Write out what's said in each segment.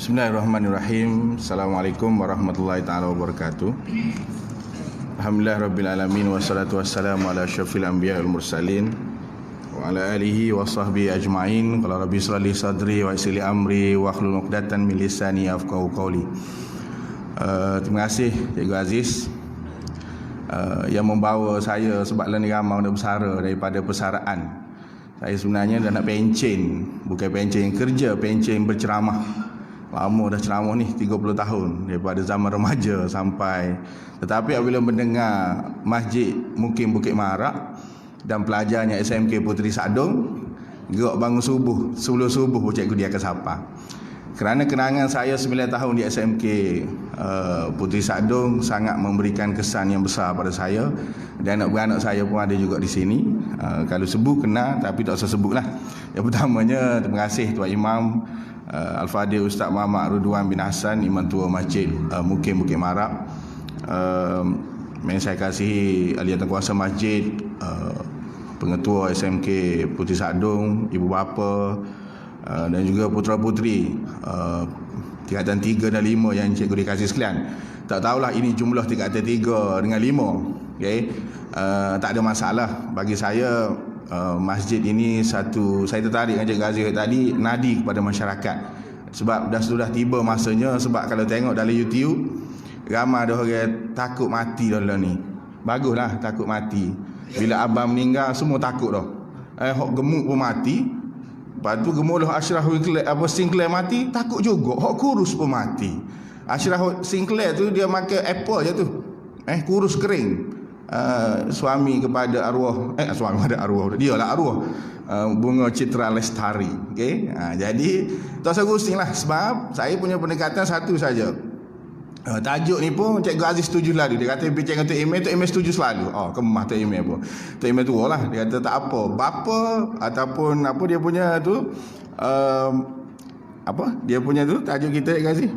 Bismillahirrahmanirrahim. Assalamualaikum warahmatullahi taala wabarakatuh. Alhamdulillah rabbil alamin, wassalatu wassalamu ala asyrafil anbiya wal mursalin wa ala alihi wa sahbihi ajmain. Qala rabbi shrah li sadri wa yassir li amri wa hlul 'uqdatam min lisani yafqahu qawli. Terima kasih Cikgu Aziz yang membawa saya sebab lain ramai dah bersara daripada persaraan. Saya sebenarnya dah nak pencen, bukan pencen kerja, pencen berceramah. Lama dah ceramah ni 30 tahun daripada zaman remaja sampai. Tetapi apabila mendengar Masjid Mukim Bukit Marak dan pelajarnya SMK Puteri Sadong gerak bangun subuh, sebelum subuh cikgu dia akan sapa. Kerana kenangan saya 9 tahun di SMK Puteri Sadong sangat memberikan kesan yang besar pada saya, dan anak-anak saya pun ada juga di sini. Kalau sebut kena, tapi tak usah sebutlah. Yang pertamanya terima kasih Tuan Imam Al-Fadhil Ustaz Muhammad Ridwan bin Hassan, Imam Tua Masjid Mukim Bukit Marak. Yang saya kasihi ahli kuasa masjid, pengetua SMK Puteri Sadong, ibu bapa, dan juga putera-puteri tingkatan 3 dan 5 yang cikgu dikasih sekalian. Tak tahulah ini jumlah tingkatan 3 dengan 5. Okay? Tak ada masalah bagi saya. Masjid ini satu, saya tertarik dengan Cikgu Aziz tadi, nadi kepada masyarakat. Sebab sudah tiba masanya. Sebab kalau tengok dalam YouTube, ramai ada orang takut mati dalam ni. Baguslah takut mati. Bila abang meninggal semua takut dah. Hok gemuk pun mati. Lepas tu gemulah Ashraf Sinclair mati, takut juga. Hok kurus pun mati. Ashraf Sinclair tu dia makan apple je tu. Kurus kering. Suami kepada arwah, suami kepada arwah, dia lah arwah, Bunga Citra Lestari. Okay? Jadi tak usah pusing lah, sebab saya punya pendekatan satu saja. Tajuk ni pun Cikgu Aziz setuju selalu. Dia kata bincang dengan Tok Emil, Tok Emil setuju selalu. Kemah Tok Emil pun. Tok Emil tua lah. Dia kata tak apa, bapa ataupun apa dia punya tu, apa dia punya tu tajuk kita Cikgu Aziz,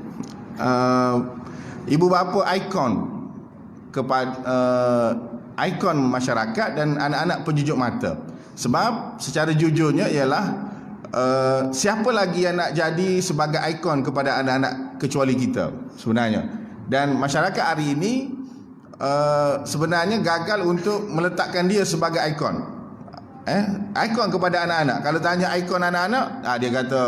ibu bapa ikon kepada ikon masyarakat dan anak-anak penjujuk mata. Sebab secara jujurnya ialah siapa lagi yang nak jadi sebagai ikon kepada anak-anak kecuali kita sebenarnya. Dan masyarakat hari ini sebenarnya gagal untuk meletakkan dia sebagai ikon. Ikon kepada anak-anak. Kalau tanya ikon anak-anak, dia kata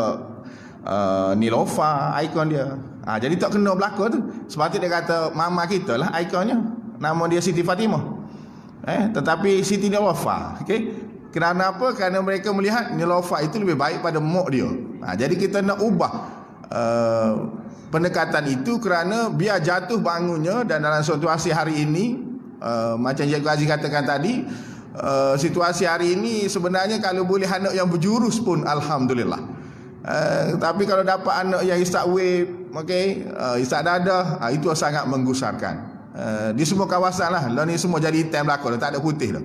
Nilofa ikon dia. Jadi tak kena belaka tu. Sebab tu dia kata mama kita lah ikonnya. Nama dia Siti Fatimah. Tetapi Siti Nilofa. Okey. Kerana apa? Kerana mereka melihat Nilofa itu lebih baik pada mak dia. Jadi kita nak ubah pendekatan itu, kerana biar jatuh bangunnya. Dan dalam situasi hari ini, macam Cikgu Aziz katakan tadi, situasi hari ini sebenarnya kalau boleh anak yang berjurus pun alhamdulillah. Tapi kalau dapat anak yang istak wave, istak dadah, itu sangat menggusarkan. Di semua kawasan lah ni semua jadi hitam belakang, tak ada putih dah.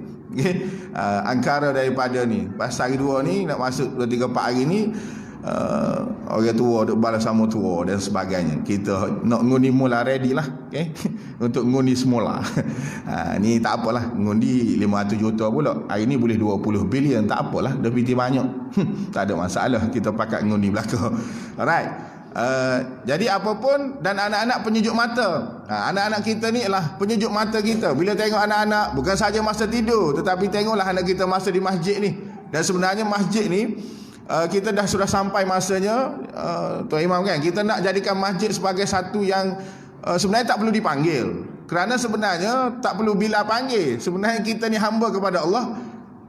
Angkara daripada ni pas hari 2 ni nak masuk 2, 3, 4 hari ni, orang tua duk balas sama tua dan sebagainya. Kita nak ngundi mula ready lah, untuk ngundi semula. Ni tak apalah, ngundi 500 juta pula. Hari ni boleh 20 bilion, tak apalah, dah piti banyak. Tak ada masalah, kita pakat ngundi belakang. Alright. Jadi apapun, dan anak-anak penyejuk mata. Anak-anak kita ni lah penyejuk mata kita. Bila tengok anak-anak, bukan saja masa tidur, tetapi tengoklah anak kita masa di masjid ni. Dan sebenarnya masjid ni, kita sudah sampai masanya, Tuan Imam kan, kita nak jadikan masjid sebagai satu yang sebenarnya tak perlu dipanggil. Kerana sebenarnya tak perlu bila panggil. Sebenarnya kita ni hamba kepada Allah.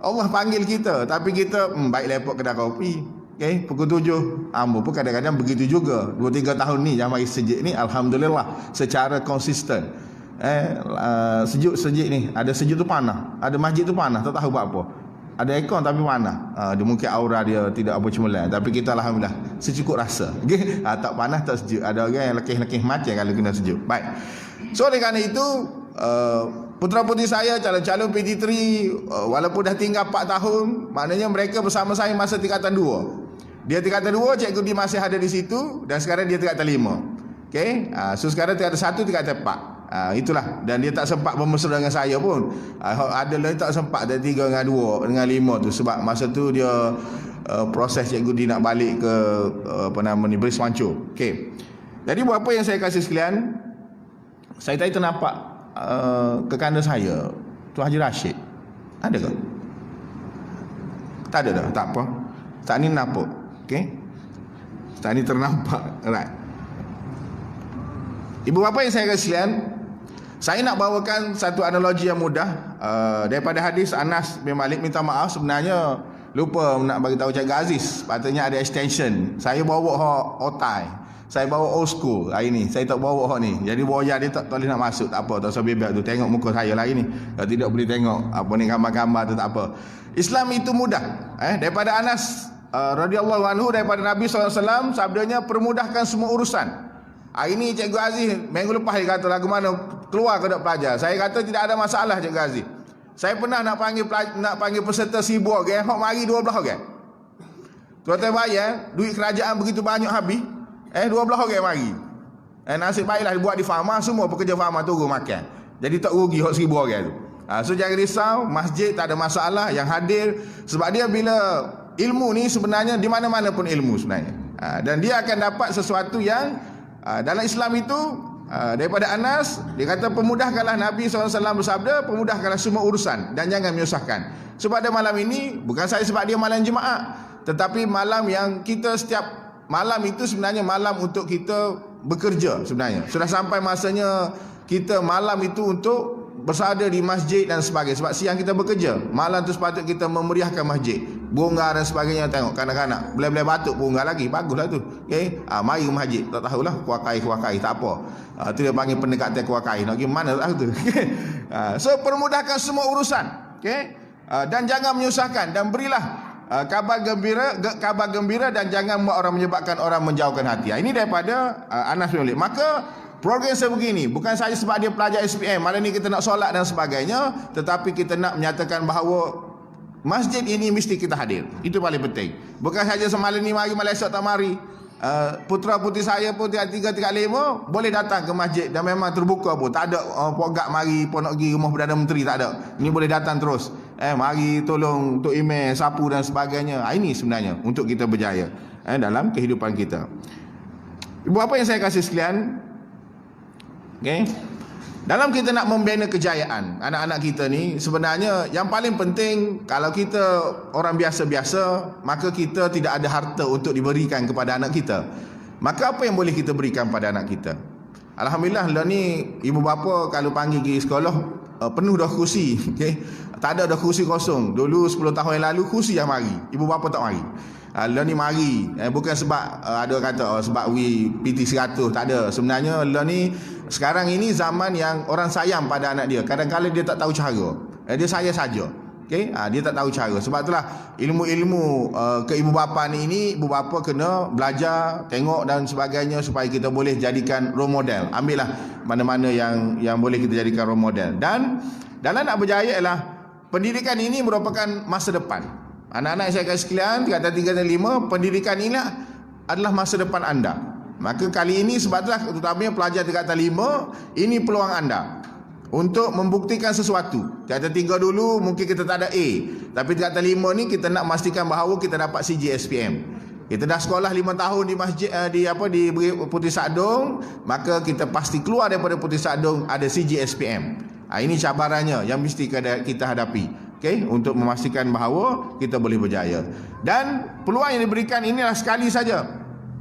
Allah panggil kita, tapi kita baik lepok kedai kopi. Pukul 7. Ambo pun kadang-kadang begitu juga. 2-3 tahun ni Jamaah Sejid ni alhamdulillah secara konsisten. Sejuk-sejuk ni, ada sejuk tu panah, ada masjid tu panah, tak tahu buat apa. Ada aircon tapi panah. Dia mungkin aura dia tidak apa cemerlang, tapi kita alhamdulillah secukup rasa. Tak panas tak sejuk. Ada orang yang lekih-lekih macam kalau kena sejuk. Baik. So oleh kerana itu, putera-puteri saya calon-calon PT3, walaupun dah tinggal 4 tahun, maknanya mereka bersama saya masa tingkatan 2. Dia tingkatan 2, Cikgu Di masih ada di situ, dan sekarang dia tingkatan 5. So sekarang tingkatan 1, tingkatan 4. Itulah. Dan dia tak sempat bermesra dengan saya pun. Ada lagi tak sempat, ada 3 dengan 2 dengan 5 tu. Sebab masa tu dia proses Cikgu Di nak balik ke Bris Manco. Okey. Jadi buat apa yang saya kasih sekalian, saya tadi ternampak kekanda saya, Tuan Haji Rashid. Ada ke? Tak ada dah, tak apa. Tak ni nampak. Okey. Tak ni ternampak. Alright. Ibu bapa yang saya kasih sekalian, saya nak bawakan satu analogi yang mudah daripada hadis Anas bin Malik. Minta maaf, sebenarnya lupa nak bagi tahu Cikgu Aziz. Patutnya ada extension. Saya bawa hak otai. Saya bawa old school hari ni. Saya tak bawa hak ni. Jadi boya dia tak boleh nak masuk. Tak apa, tak usah bebek tu. Tengok muka saya lah hari ni. Kalau tidak boleh tengok apa ni gambar-gambar tu, tak apa. Islam itu mudah. Daripada Anas radhiyallahu anhu, daripada Nabi SAW, sabdanya, permudahkan semua urusan. Hari ni Cikgu Aziz minggu lepas dia kata lagu mana keluar ke dok pelajar. Saya kata tidak ada masalah Cikgu Aziz. Saya pernah nak panggil peserta 1000 orang, hok mari 12 orang. Tuan-tuan bayar, duit kerajaan begitu banyak habis, 12 orang mari. Nasib baiklah buat di farma, semua pekerja farma turun makan. Jadi tak rugi hok 1000 orang tu. So jangan risau, masjid tak ada masalah yang hadir, sebab dia bila ilmu ni sebenarnya di mana-mana pun ilmu sebenarnya. Dan dia akan dapat sesuatu yang dalam Islam itu, daripada Anas, dia kata pemudahkanlah, Nabi SAW bersabda, pemudahkanlah semua urusan dan jangan menyusahkan. Sebab ada malam ini, bukan saya sebab dia malam Jumaat, tetapi malam yang kita setiap malam itu sebenarnya malam untuk kita bekerja sebenarnya. Sudah sampai masanya kita malam itu untuk bersada di masjid dan sebagainya. Sebab siang kita bekerja, malam tu sepatut kita memeriahkan masjid, bunga dan sebagainya. Tengok kanak-kanak boleh batuk bunga lagi, baguslah tu. Okey, mari ke masjid. Tak tahulah kuakai tak apa. Tu dia panggil pendekatan kuakai. Nak pergi mana tak tu. So permudahkan semua urusan. Okey, dan jangan menyusahkan, dan berilah kabar gembira dan jangan buat orang menyebabkan orang menjauhkan hati. Ini daripada Anas bin Malik. Maka program saya begini, bukan saja sebab dia pelajar SPM, malam ni kita nak solat dan sebagainya, tetapi kita nak menyatakan bahawa masjid ini mesti kita hadir. Itu paling penting. Bukan saja semalam ni mari, malam esok tak mari. Putera-puteri saya pun 3-5 boleh datang ke masjid dan memang terbuka pun. Tak ada pogak mari pun nak pergi rumah Perdana Menteri, tak ada. Ini boleh datang terus. Mari tolong untuk email, sapu dan sebagainya. Ini sebenarnya untuk kita berjaya dalam kehidupan kita. Ibu apa yang saya kasih sekalian, okay, dalam kita nak membina kejayaan anak-anak kita ni, sebenarnya yang paling penting, kalau kita orang biasa-biasa, maka kita tidak ada harta untuk diberikan kepada anak kita. Maka apa yang boleh kita berikan pada anak kita? Alhamdulillah lah ni ibu bapa kalau panggil pergi sekolah, penuh dah kursi. Okay? Tak ada dah kursi kosong. Dulu 10 tahun yang lalu kursi yang mari, ibu bapa tak mari. Lah ni mari, bukan sebab ada kata sebab PT 100, tak ada. Sebenarnya lah ni sekarang ini zaman yang orang sayang pada anak dia. Kadang-kadang dia tak tahu cara. Dia saya saja. Okey, dia tak tahu cara. Sebab itulah ilmu-ilmu ke ibu bapa ni ibu bapa kena belajar, tengok dan sebagainya supaya kita boleh jadikan role model. Ambillah mana-mana yang boleh kita jadikan role model. Dan dalam nak berjaya ialah pendidikan ini merupakan masa depan. Anak-anak saya kasih sekalian, tingkatan 3 dan 5, pendidikan ini adalah masa depan anda. Maka kali ini sebab itulah terutamanya pelajar tingkatan 5, ini peluang anda untuk membuktikan sesuatu. Tingkatan 3 dulu mungkin kita tak ada A, tapi tingkatan 5 ni kita nak memastikan bahawa kita dapat CG SPM. Kita dah sekolah 5 tahun di masjid di Puteri Sakdong, maka kita pasti keluar daripada Puteri Sakdong ada CG SPM. Ini cabarannya yang mesti kita hadapi. Okay, untuk memastikan bahawa kita boleh berjaya. Dan peluang yang diberikan inilah sekali saja.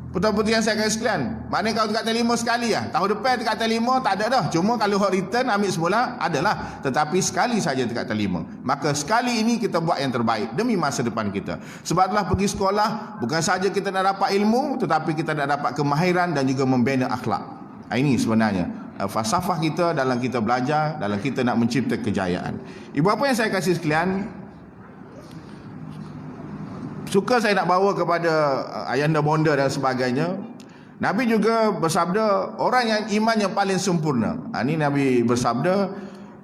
Putera-puteri yang saya kasih sekalian, maknanya kalau tingkatan 5 sekali lah. Tahun depan tingkatan 5 tak ada dah. Cuma kalau hot return ambil semula adalah. Tetapi sekali saja tingkatan 5. Maka sekali ini kita buat yang terbaik demi masa depan kita. Sebablah pergi sekolah bukan saja kita nak dapat ilmu, tetapi kita nak dapat kemahiran dan juga membina akhlak. Ini sebenarnya falsafah kita dalam kita belajar, dalam kita nak mencipta kejayaan. Ibu apa yang saya kasih sekalian, suka saya nak bawa kepada ayanda bonda dan sebagainya. Nabi juga bersabda, orang yang imannya paling sempurna. Ini Nabi bersabda,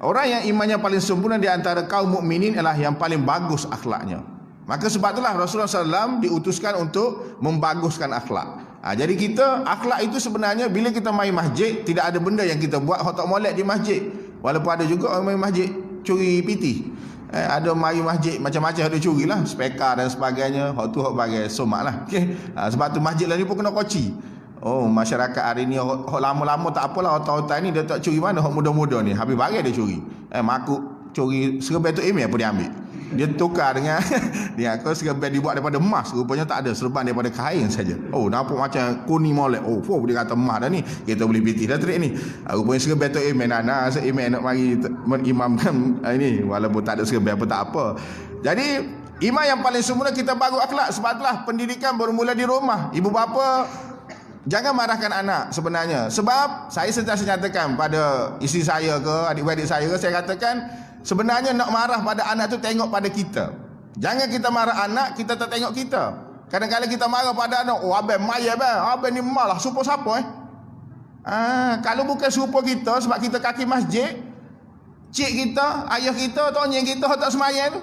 orang yang imannya paling sempurna di antara kaum mukminin adalah yang paling bagus akhlaknya. Maka sebab itulah Rasulullah SAW diutuskan untuk membaguskan akhlak. Jadi kita akhlak itu sebenarnya bila kita main masjid, tidak ada benda yang kita buat hok tak molek di masjid. Walaupun ada juga orang main masjid curi piti. Ada mari masjid macam-macam ada curilah, spekar dan sebagainya. Hok tu hok bagi somak lah. Okey. Sebab tu masjid lah ni pun kena koci. Oh, masyarakat hari ni hok lama-lama tak apalah, otak-otak ni dia tak curi mana, hok muda-muda ni. Habis bagi dia curi. Makuk curi serban tu email apa dia ambil. Dia tukar dengan dia kau serban dibuat daripada emas, rupanya tak ada, serban daripada kain saja. Oh, nampak macam kuning molek. Oh, dia kata emas dah ni. Kita boleh piti dah trik ni. Rupanya serban tu email nana, email nak mari mengimamkan ini walaupun tak ada serban apa tak apa. Jadi imam yang paling semula kita baru akhlak. Sebab itulah pendidikan bermula di rumah. Ibu bapa jangan marahkan anak sebenarnya. Sebab saya sentiasa nyatakan pada isteri saya ke adik-adik saya ke, saya katakan sebenarnya nak marah pada anak tu tengok pada kita. Jangan kita marah anak, kita tak tengok kita. Kadang-kadang kita marah pada anak, oh abang mayat abang ni malah supo siapa kalau bukan supo kita sebab kita kaki masjid, cik kita, ayah kita, tonyeng kita tak semayang tu,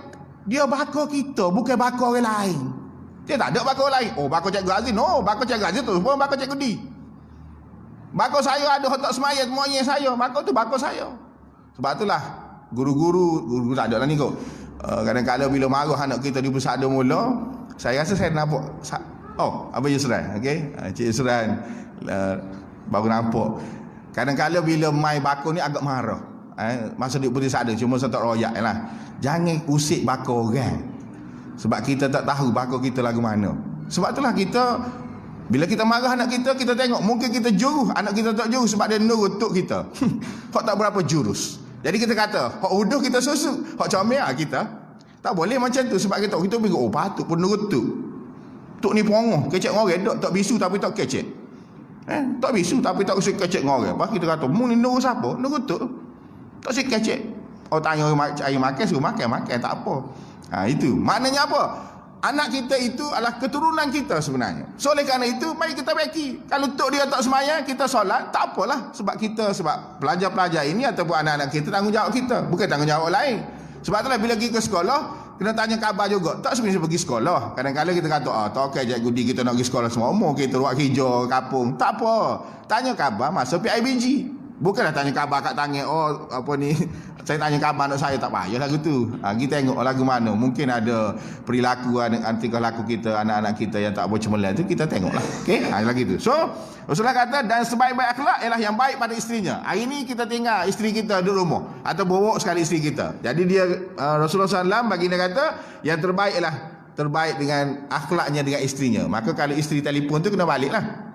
dia bakar kita, bukan bakar orang lain. Dia tak ada bakar lain. Oh, bakar Cikgu Aziz. No, bakar Cikgu Aziz tu pun bakar Cikgu Di. Bakar saya ada tak semayang moyang saya, bakar tu bakar saya. Sebab itulah guru tak ada lah ni kot. Kadang-kadang bila marah anak kita di bersada mula, saya rasa saya nampak Abang Yusran, okey, Cik Yusran baru nampak. Kadang-kadang bila mai bakar ni agak marah. Masa dia putih sada cuma satu royak lah. Jangan usik bakar orang. Sebab kita tak tahu bakar kita lagu mana. Sebab itulah kita bila kita marah anak kita, kita tengok mungkin kita jurus, anak kita tak jurus sebab dia nurut tok kita. Hak tak berapa jurus. Jadi kita kata, hak uduh kita susu, hak comel kita. Tak boleh macam tu sebab kita fikir oh patut pun nurut tok. Tok ni pongoh, kecek ngorek, tak bisu tapi tak kecek. Tak bisu tapi tak usik kecek ngorek. Lepas kita kata, mu ni nurut siapa? Nurut tok. Tak usik kecek. Oh tanya air makan, suruh makan tak apa. Itu maknanya apa? Anak kita itu adalah keturunan kita sebenarnya. So oleh kerana itu mari kita baiki. Kalau tok dia tak sembahyang, kita solat, tak apalah. Sebab pelajar-pelajar ini ataupun anak-anak kita tanggungjawab kita, bukan tanggungjawab lain. Sebab itulah bila pergi ke sekolah kena tanya khabar juga. Tak sebenarnya pergi sekolah. Kadang-kadang kita kata tak okey Cikgu Di kita nak pergi sekolah semua umur, kita ruak hijau kampung. Tak apa. Tanya khabar masa PIBG. Bukanlah tanya khabar kat tangan saya tanya khabar anak saya, tak payah lagu tu. Kita tengok lagu mana. Mungkin ada perilaku tingkah laku kita, anak-anak kita yang tak boleh cemerlang tu, kita tengoklah. Okey, lagi tu. So, Rasulullah kata dan sebaik-baik akhlak ialah yang baik pada isterinya. Hari ni kita tinggal isteri kita di rumah atau bawa sekali isteri kita. Jadi dia Rasulullah SAW baginda kata yang terbaik ialah terbaik dengan akhlaknya dengan isterinya. Maka kalau isteri telefon tu kena baliklah.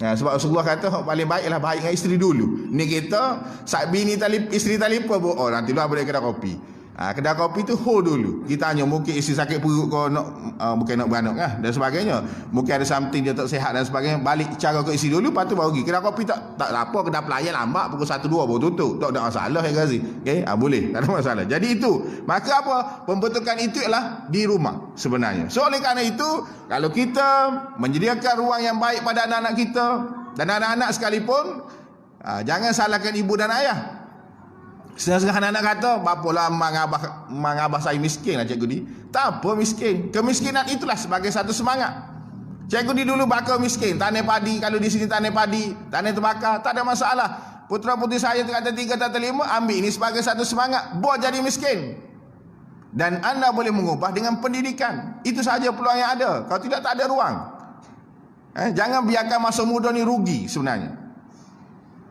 Sebab Rasulullah kata paling baik ialah baik dengan isteri dulu. Ni kita saat bini isteri telefon pun nanti lah boleh kedai kopi. Kedai kopi tu hold dulu. Kita tanya mungkin isteri sakit perut kau nak bukan nak beranak dan sebagainya. Mungkin ada something dia tak sihat dan sebagainya. Balik cara ke isteri dulu, lepas tu baru pergi. Kedai kopi tak apa, kedai pelayan lambat pukul 1 2 baru tutup. Tak ada masalah ya Gazi. Okey, boleh, tak ada masalah. Jadi itu, maka apa? Pembentukan itu ialah di rumah sebenarnya. So oleh kerana itu, kalau kita menyediakan ruang yang baik pada anak-anak kita dan anak-anak sekalipun, jangan salahkan ibu dan ayah. Setengah-setengah anak-anak kata, bapalah mang abah saya miskin lah Cikgu Di. Tak apa miskin. Kemiskinan itulah sebagai satu semangat. Cikgu Di dulu bakal miskin. Tanah padi, kalau di sini tanah padi, tanah terbakar, tak ada masalah. Putera-puteri saya kata 3, kata 5, ambil ini sebagai satu semangat. Buat jadi miskin. Dan anda boleh mengubah dengan pendidikan. Itu sahaja peluang yang ada. Kalau tidak, tak ada ruang. Jangan biarkan masa muda ni rugi sebenarnya.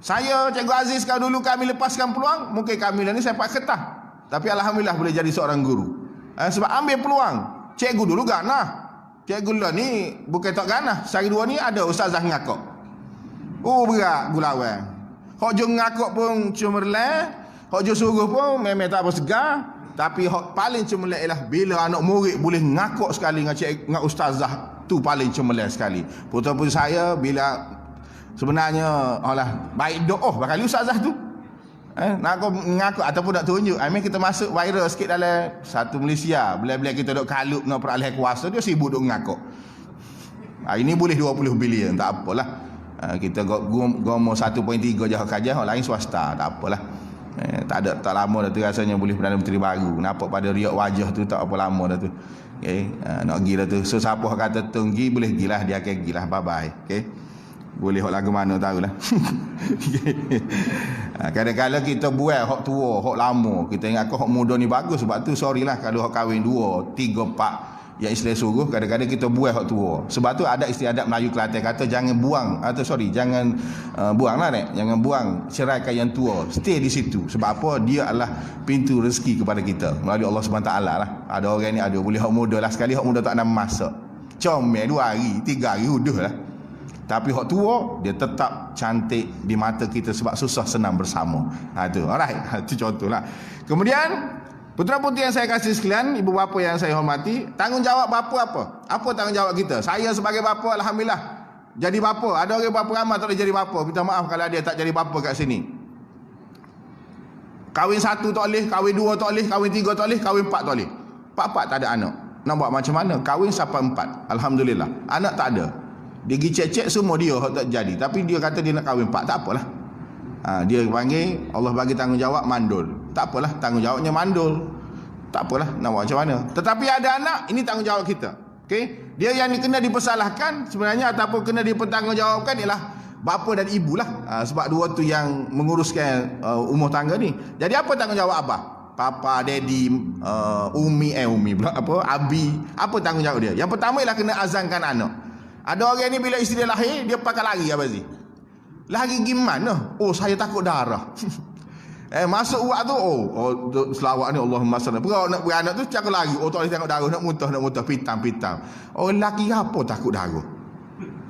Saya, Cikgu Aziz, kalau dulu kami lepaskan peluang, mungkin kami ni saya pakai ketah. Tapi Alhamdulillah boleh jadi seorang guru. Sebab ambil peluang. Cikgu dulu ganah. Cikgu dulu ni bukan tak ganah. Sehari dua ni ada ustazah ngakak. Berat gulawan. Hok jo ngakak pun cemerlang. Hok jo suruh pun memang tak apa segar. Tapi hok paling cemerlang ialah bila anak murid boleh ngakak sekali dengan ustazah. Tu paling cemerlang sekali. Putera-puteri saya bila sebenarnya baik doa bakal ustazah tu nak ngaku ataupun nak tunjuk kita masuk viral sikit dalam satu Malaysia bila kita duk kalup nak peralih kuasa dia sibuk duk ngaku. Ini boleh 20 bilion tak apalah. Kita gomo 1.3 je kajah orang lain swasta tak apalah. Tak lama dah tu rasanya boleh Perdana Menteri baru. Nampak pada riak wajah tu tak apa lama dah tu. Okey, nak pergi dah tu. So siapa kata tunggi boleh gilah, dia akan gilah. Bye bye. Okey. Boleh hok lagu mana tahulah. Kadang-kadang kita buat hok tua, hok lama. Kita ingat hok muda ni bagus, sebab tu sorry lah kalau hok kahwin 2, 3, 4 yang Islam suruh, kadang-kadang kita buat hak tua. Sebab tu ada istiadat Melayu Kelantan kata jangan buang, atau jangan buang lah nek, jangan buang, ceraikan yang tua, stay di situ. Sebab apa? Dia adalah pintu rezeki kepada kita melalui Allah SWT lah. Ada orang ni ada boleh hak muda lah sekali, hak muda tak nak masak, comel 2 hari 3 hari udah lah. Tapi hak tua dia tetap cantik di mata kita sebab susah senang bersama. Tu alright, itu contohlah. Kemudian putra-putri yang saya kasih sekalian, ibu bapa yang saya hormati, tanggungjawab bapa apa? Apa tanggungjawab kita? Saya sebagai bapa, alhamdulillah jadi bapa. Ada orang bapa ramai tak boleh jadi bapa. Minta maaf kalau dia tak jadi bapa kat sini. Kahwin 1 tak boleh, kahwin 2 tak boleh, kahwin 3 tak boleh, kahwin 4 tak boleh. 4 tak ada anak. Nak buat macam mana? Kahwin sampai 4. Alhamdulillah. Anak tak ada. Dia pergi cek-cek semua dia tak jadi. Tapi dia kata dia nak kahwin 4, tak apalah. Dia panggil, Allah bagi tanggungjawab mandul. Tak apalah, tanggungjawabnya mandul. Tak apalah, nak buat macam mana. Tetapi ada anak, ini tanggungjawab kita. Okay? Dia yang kena dipersalahkan sebenarnya ataupun kena dipertanggungjawabkan ialah bapa dan ibu lah. Sebab dua tu yang menguruskan umur tangga ni. Jadi apa tanggungjawab abah? Papa, daddy, umi pula apa? Abi. Apa tanggungjawab dia? Yang pertama ialah kena azankan anak. Ada orang ni bila isteri dia lahir, dia pakai lari apa sih? Lari gimana? Oh, saya takut darah. Masuk uak tu, selawat ni Allahumma salli. Perau nak beranak tu cakap lari. Oh, tak boleh tengok darah, nak muntah, pitam. Oh, lelaki apa takut darah?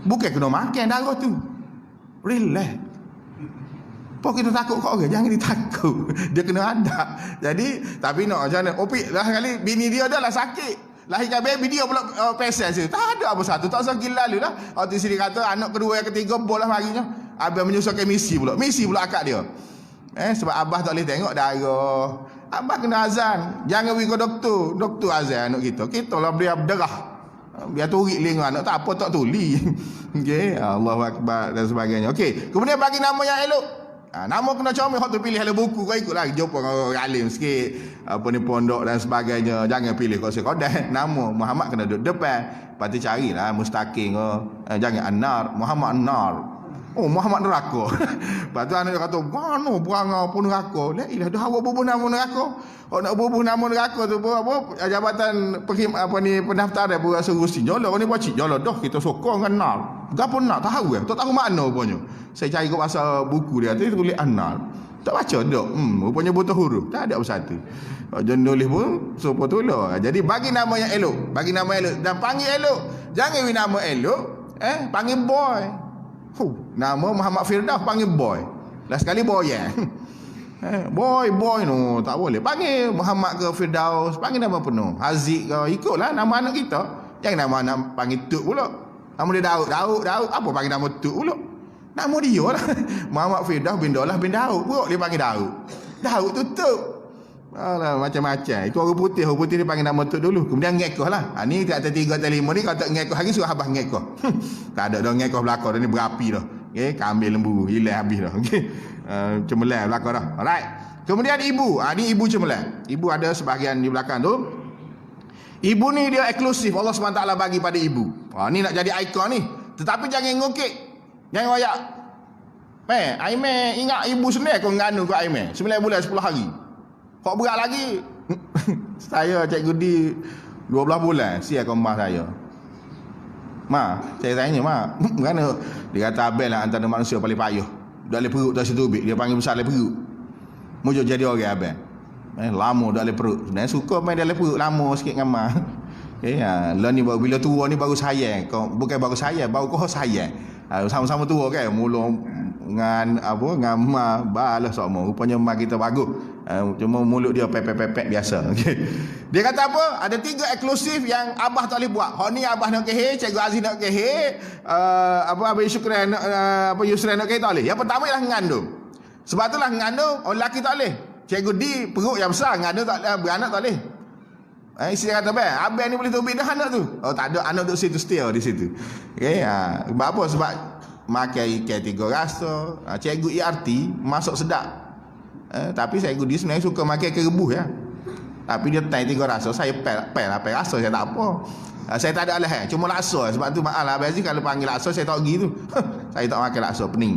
Bukan kena makan darah tu. Relax. Apa kita takut kat orang? Jangan ditakut. Dia kena ada. Jadi, tapi nak macam mana? Lah kali bini dia dah lah sakit. Lahirkan baby dia pula pesel je. Tak ada apa satu. Tak usah gila lalu lah. Waktu sini kata anak kedua yang ketiga bolah marinya. Abang menyusulkan misi pula. Misi pula akak dia. Sebab abah tak boleh tengok darah. Abah kena azan. Jangan pergi ke doktor. Doktor azan anak kita. Kita lah beri darah. Biar turik lingkungan anak. Tak apa tak tuli. Okey. Allahu Akbar dan sebagainya. Okey. Kemudian bagi nama yang elok. Nama kena comel. Hak tu pilih dalam buku. Kau ikut lagi. Jumpa dengan orang alim sikit. Apa ni pondok dan sebagainya. Jangan pilih kau sekodah. Nama Muhammad kena duduk depan. Lepas tu carilah mustaqim. Jangan An-Nar. Muhammad An-Nar. Oh, Muhammad neraka. Lepas tu anak dia kata, mana berangau pun neraka. La ilah, dah awak bubuh nama neraka. Oh, nak bubuh nama neraka tu apa? Jabatan pendaftar dia berasa rusin. Jolo ni buat cik. Jolo dah kita sokong kan nar. Gapo nak tahu tak tahu makna rupanya. Saya cari ke pasal buku dia tu tulis an-nar. Tak baca dak. Rupanya buta huruf. Tak ada apa satu. Jangan nulis pun sopo tulah. Jadi bagi nama yang elok. Bagi nama elok dan panggil elok. Jangan bagi nama elok, panggil boy. Nama Muhammad Firdaus panggil boy. Last sekali boy boy no tak boleh. Panggil Muhammad ke Firdaus, panggil nama penuh. Haziq ke, ikutlah nama anak kita. Jangan nama anak panggil Tuk pula. Nama dia Daud. Apa panggil nama Tuk pula? Nama dia lah. Muhammad Firdaus bin Daulah bin Daud. Buruk dia panggil Daud. Daud tu Tuk. Alah, macam-macam. Itu orang putih dia panggil nama Tuk dulu. Kemudian ngekoh lah. Ni kata 3 atau 5 ni kata ngekoh hari suruh abah ngekoh. Tak ada dah ngekoh belakang dah ni berapi dah. Okey, kambil lembu hilang habis dah. Okey. Cemerlang belakang dah. Alright. Kemudian ibu. Ni ibu cemerlang. Ibu ada sebahagian di belakang tu. Ibu ni dia eksklusif Allah SWT bagi pada ibu. Ni nak jadi ikon ni. Tetapi jangan ngukit. Jangan wayak. Aiman ingat ibu sendiri kau nganu kat Aiman 9 bulan 10 hari. Kau berat lagi. Saya cikgu di 12 bulan siap kau mak saya. Saya tanya mana dia kata abel lah antara manusia paling payah. Dak boleh perut tak situ bik. Dia panggil besar le perut. Mujur jadi orang abel. Lama dak le perut. Sebenarnya suka main dalam perut lama sikit dengan mak. Lah ni bila tua ni baru sayang. Kau bukan baru sayang, baru kau sayang. Sama-sama tua kan. Mula dengan mak balas sama. Rupanya mak kita bagus. Cuma mulut dia pepek-pepek biasa. Okay. Dia kata apa? Ada 3 eksklusif yang abah tak boleh buat. Hak ni abah nak kehe, cikgu Aziz nak kehe, Abang Syukran Yusran nak kehe tak boleh. Yang pertama ialah ngandung. Sebab itulah ngandung orang lelaki tak boleh. Cikgu di perut yang besar ngandung tak beranak tak boleh. Isteri kata abang ni boleh tubik dah anak tu. Oh tak ada, anak duduk situ still di situ. Okey, sebab apa? Sebab makan ikan 3 rasa, cikgu ERT masuk sedap. Tapi saya dia sebenarnya suka makan ikan rebus ya. Tapi dia tai 3 rasa, saya pel rasa saya tak apa. Saya tak ada alasan, cuma laksa. Sebab tu maaf lah Abang Aziz kalau panggil laksa saya tak pergi tu. Saya tak makan laksa, pening.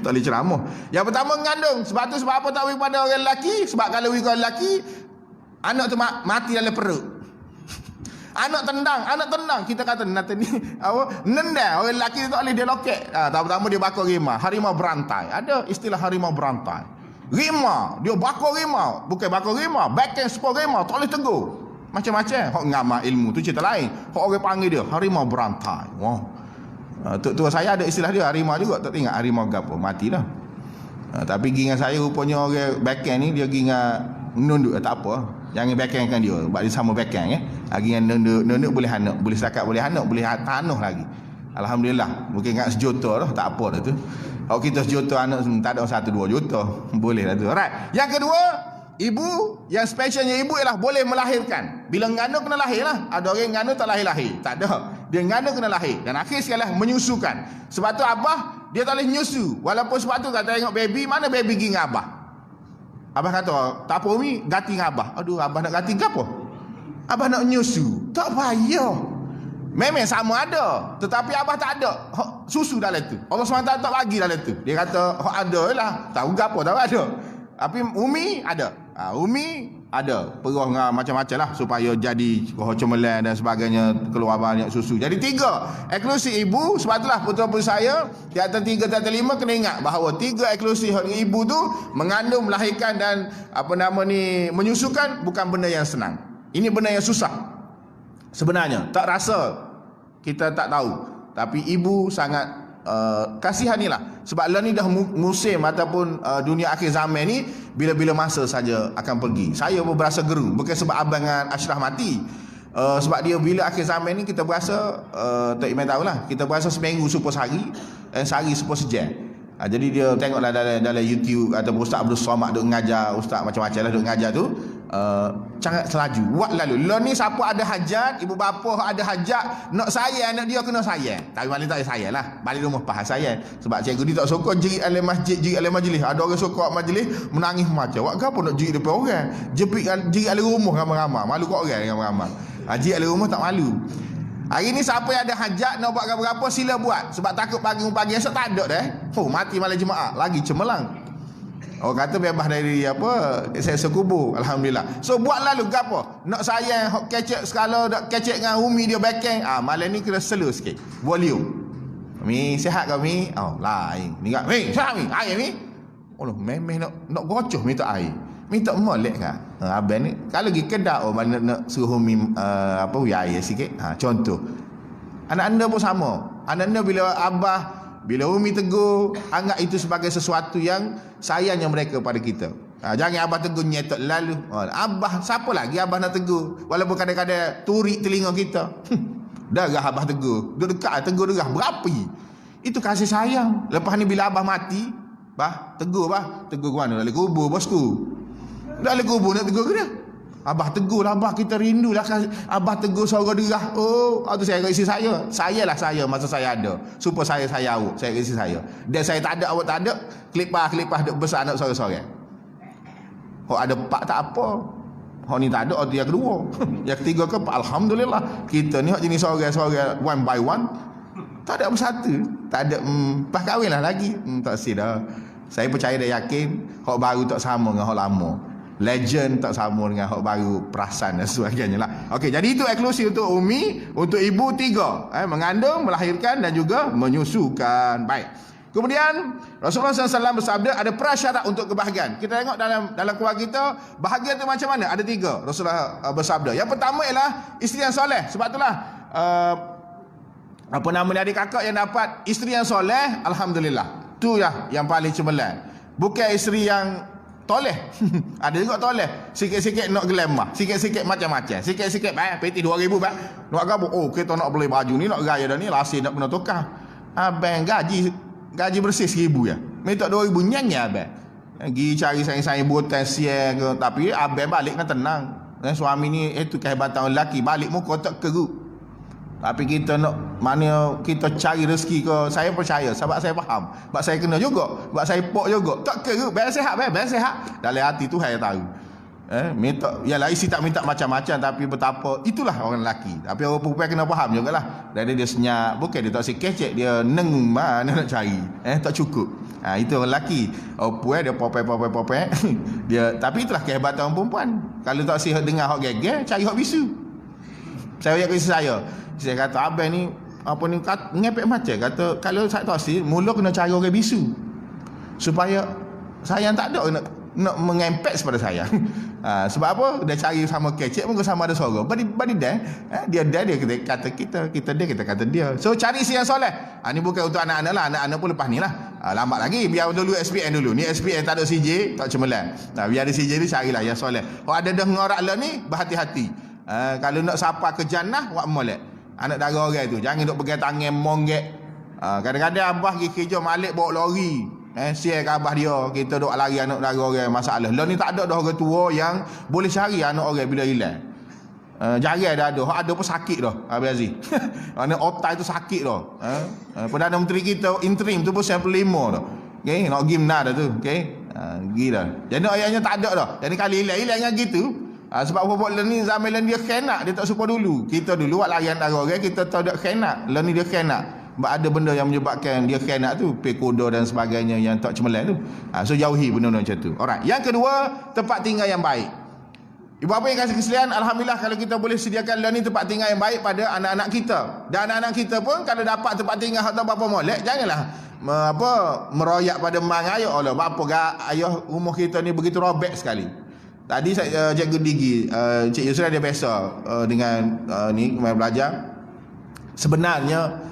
Tak boleh ceramah. Yang pertama mengandung. Sebab apa tak pergi pada orang lelaki? Sebab kalau pergi orang lelaki, anak tu mati dalam perut. Anak tendang. Kita kata nanti ni apa? Nendang. Orang lelaki tu tak boleh dia loket. Pertama dia bakar rimau. Harimau berantai. Ada istilah harimau berantai. Rimau, dia bakar rimau. Bukan bakar rimau, backhand sport rimau, tak boleh tegur. Macam-macam. Hok ngamal ilmu tu cerita lain. Hok orang panggil dia harimau berantai. Wow. Tua saya ada istilah dia harimau juga. Tak ingat harimau gapo, mati dah. Tapi gingan saya rupanya orang backhand ni dia gingan nunduk tak apa. Jangan backhandkan dia. Sebab dia sama backhand ya. Gingan nunduk boleh anak, boleh setakat boleh anak, boleh tanuh lagi. Alhamdulillah. Mungkin ingat sejuta dah, tak apa dah tu. Kalau kita sejuta anak tak ada 1-2 juta. Boleh lah tu. Alright. Yang kedua, ibu, yang specialnya ibu ialah boleh melahirkan. Bila nganu kena lahir lah. Ada orang nganu tak lahir-lahir. Tak ada. Dia nganu kena lahir. Dan akhir sekali lah menyusukan. Sebab tu abah, dia tak boleh nyusu. Walaupun sebab tu kata tengok baby, mana baby pergi dengan abah? Abah kata, tak apa Umi, ganti dengan abah. Aduh, abah nak ganti ke apa? Abah nak nyusu. Tak payah. Memang sama ada. Tetapi abah tak ada susu dalam tu. Allah SWT tak bagi dalam tu. Dia kata, ada lah. Tahu ke apa, tahu ada. Tapi Umi ada. Umi ada. Perah dengan macam-macam lah. Supaya jadi cemerlang dan sebagainya. Keluar banyak susu. Jadi 3 eksklusif ibu. Sebab itulah putra-putri saya. Di atas 3, di atas 5 kena ingat. Bahawa 3 eksklusif ibu tu. Mengandung, melahirkan dan menyusukan. Bukan benda yang senang. Ini benda yang susah. Sebenarnya. Tak rasa. Kita tak tahu. Tapi ibu sangat kasihanilah. Sebab lah ni dah musim ataupun dunia akhir zaman ni bila-bila masa saja akan pergi. Saya pun berasa gerung. Bukan sebab abang dengan Ashraf mati. Sebab dia bila akhir zaman ni kita berasa tak Iman tahulah. Kita berasa seminggu supaya sehari dan sehari supaya sejam. Jadi dia tengoklah dalam YouTube ataupun Ustaz Abdul Somad duk ngajar, ustaz macam-macam lah duk ngajar tu. Sangat selaju. Buat lalu. Lo ni siapa ada hajat, ibu bapa ada hajat, nak sayang anak dia kena sayang. Tapi malam tak sayang lah. Balik rumah faham sayang. Sebab cikgu dia tak suka jerit alam masjid, jerit alam majlis. Ada orang suka majlis menangis macam. Buat apa nak jerit depan orang? Jerit alam rumah ramai-ramai. Malu kat orang ramai-ramai. Jerit alam rumah tak malu. Hari ni siapa yang ada hajat nak buat apa-apa sila buat. Sebab takut pagi esok tak ada dah. Mati malam Jumaat lagi cemerlang. Orang kata bebas dari saya sekubur. Alhamdulillah. So buat lalu gapo? Nak sayang hok kecek skala dak kecek dengan Umi dia backhand. Malam ni kena slow sikit. Volume. Mi sihat kau Mi? Lain. Ni gak. Mi, sihat Mi? Air Mi? Memang nak gocoh minta air. Minta molek kan. Abang ni kalau pergi kedai mana nak suruh Umi air sikit. Contoh. Anak anda pun sama. Anak anda bila Umi tegur, anggap itu sebagai sesuatu yang sayangnya mereka pada kita. Jangan abah tegur nyetok lalu. Abah, siapa lagi abah nak tegur? Walaupun kadang-kadang turik telinga kita. Darah abah tegur. Duduk dekat tegur darah. Berapa? Itu kasih sayang. Lepas ni bila abah mati, tegur ke mana? Dalam kubur bosku. Dalam kubur nak tegur ke dia? Abah tegur lah, abah kita rindu lah. Abah tegur suara derah. Itu saya kat isteri saya. Sayalah saya masa saya ada. Supaya saya awak. Saya kat isteri saya. Dan saya tak ada, awak tak ada. Kelipah duk besar anak sorang-sorang. Kalau ada pak tak apa. Kalau ni tak ada, yang kedua. Yang ketiga ke, Alhamdulillah. Kita ni jenis sorang-sorang one by one. Tak ada bersatu. Tak ada, pas kahwin lah lagi. Tak dah. Saya percaya dan yakin, hak baru tak sama dengan hak lama. Legend tak sama dengan hak baru, perasan dan sebagainya lah. Okey, jadi itu eksklusif untuk Umi, untuk ibu 3. Mengandung, melahirkan dan juga menyusukan. Baik. Kemudian Rasulullah SAW bersabda ada prasyarat untuk kebahagiaan. Kita tengok dalam keluarga kita, bahagia tu macam mana? Ada 3 Rasulullah bersabda. Yang pertama ialah isteri yang soleh. Sebab itulah adik kakak yang dapat isteri yang soleh, alhamdulillah. Tu yang paling cemerlang. Bukan isteri yang toleh. Ada juga toleh. Sikit-sikit nak glamour, sikit-sikit macam-macam. Sikit-sikit peti 2,000 nak gabu. Kita nak beli baju ni, nak gaya dah ni, lasih nak kena tukar. Abang gaji bersih 1,000 ya. Minta 2,000 nyanyi abang. Pergi cari sayang-sayang buatan siang ke, tapi abang balik kan tenang. Suami ni itu kehebatan lelaki, balik muka tak keruk. Tapi kita nak mana kita cari rezeki ke, saya percaya sebab saya faham. Sebab saya kena juga, sebab saya pok juga. Tak kira biar sihat, biar sihat. Dalam hati tu saya tahu. Minta yalah isi tak minta macam-macam, tapi betapa itulah orang lelaki. Tapi orang perempuan kena faham jugalah. Dari dia senyap, bukan dia tak si kecek, dia neng mana nak cari. Tak cukup. Itu orang lelaki. Orang perempuan dia popek. Dia, tapi itulah kehebatan orang perempuan. Kalau tak sihat dengar hok geger, cari hok bisu. Saya ayat kisah saya kata abang ni apa ni ngepek macam kata kalau saya tak si mula kena cari orang bisu supaya sayang tak ada nak mengempek pada saya. Sebab apa? Dia cari sama kecek pun sama ada suara. Badi dia kata kita dia kita kata dia. So cari si yang soleh. Ni bukan untuk anak-anak lah. Anak-anak pun lepas ni lah. Lambat lagi. Biar dulu SPN dulu. Ni SPN tak ada CJ, tak cemerlang. Biar ada CJ ni carilah yang soleh. Kalau ada dah ngorak lah ni, berhati-hati. Kalau nak sapa ke jannah, buat molek. Anak dara orang tu. Jangan duk pegang tangan monggek. Kadang-kadang abah pergi kerja malik bawa lori. Share ke abah dia, kita duk lari anak dara orang masalah. Lah ni tak ada dah orang tua yang boleh cari anak orang bila hilang. Jarang dah ada. Hak ada pun sakit dah Abang Aziz. Anak otak itu sakit dah. Perdana Menteri kita interim tu pun 95 dah. Okey, nak pergi benar dah tu. Okey. Gila. Jadi ayahnya tak ada dah. Jadi kali hilang dengan gitu. Sebab apa ni zaman dia khenak, dia tak serupa dulu. Kita dulu buat larian dara orang, kita tahu dak khenak. Lah ni dia khenak. Sebab ada benda yang menyebabkan dia khianat tu, pekoda dan sebagainya yang tak cemerlang tu. So jauhi benda-benda macam tu. Alright. Yang kedua, tempat tinggal yang baik. Ibu bapa yang kasih sekalian, alhamdulillah kalau kita boleh sediakan ni tempat tinggal yang baik pada anak-anak kita. Dan anak-anak kita pun kalau dapat tempat tinggal atau bapa molek, janganlah meroyak pada mang ayah. Allah, bapa ayah rumah kita ni begitu robek sekali. Tadi saya cikgu Digi, Cik Yusra dia biasa dengan ni kemarin belajar. Sebenarnya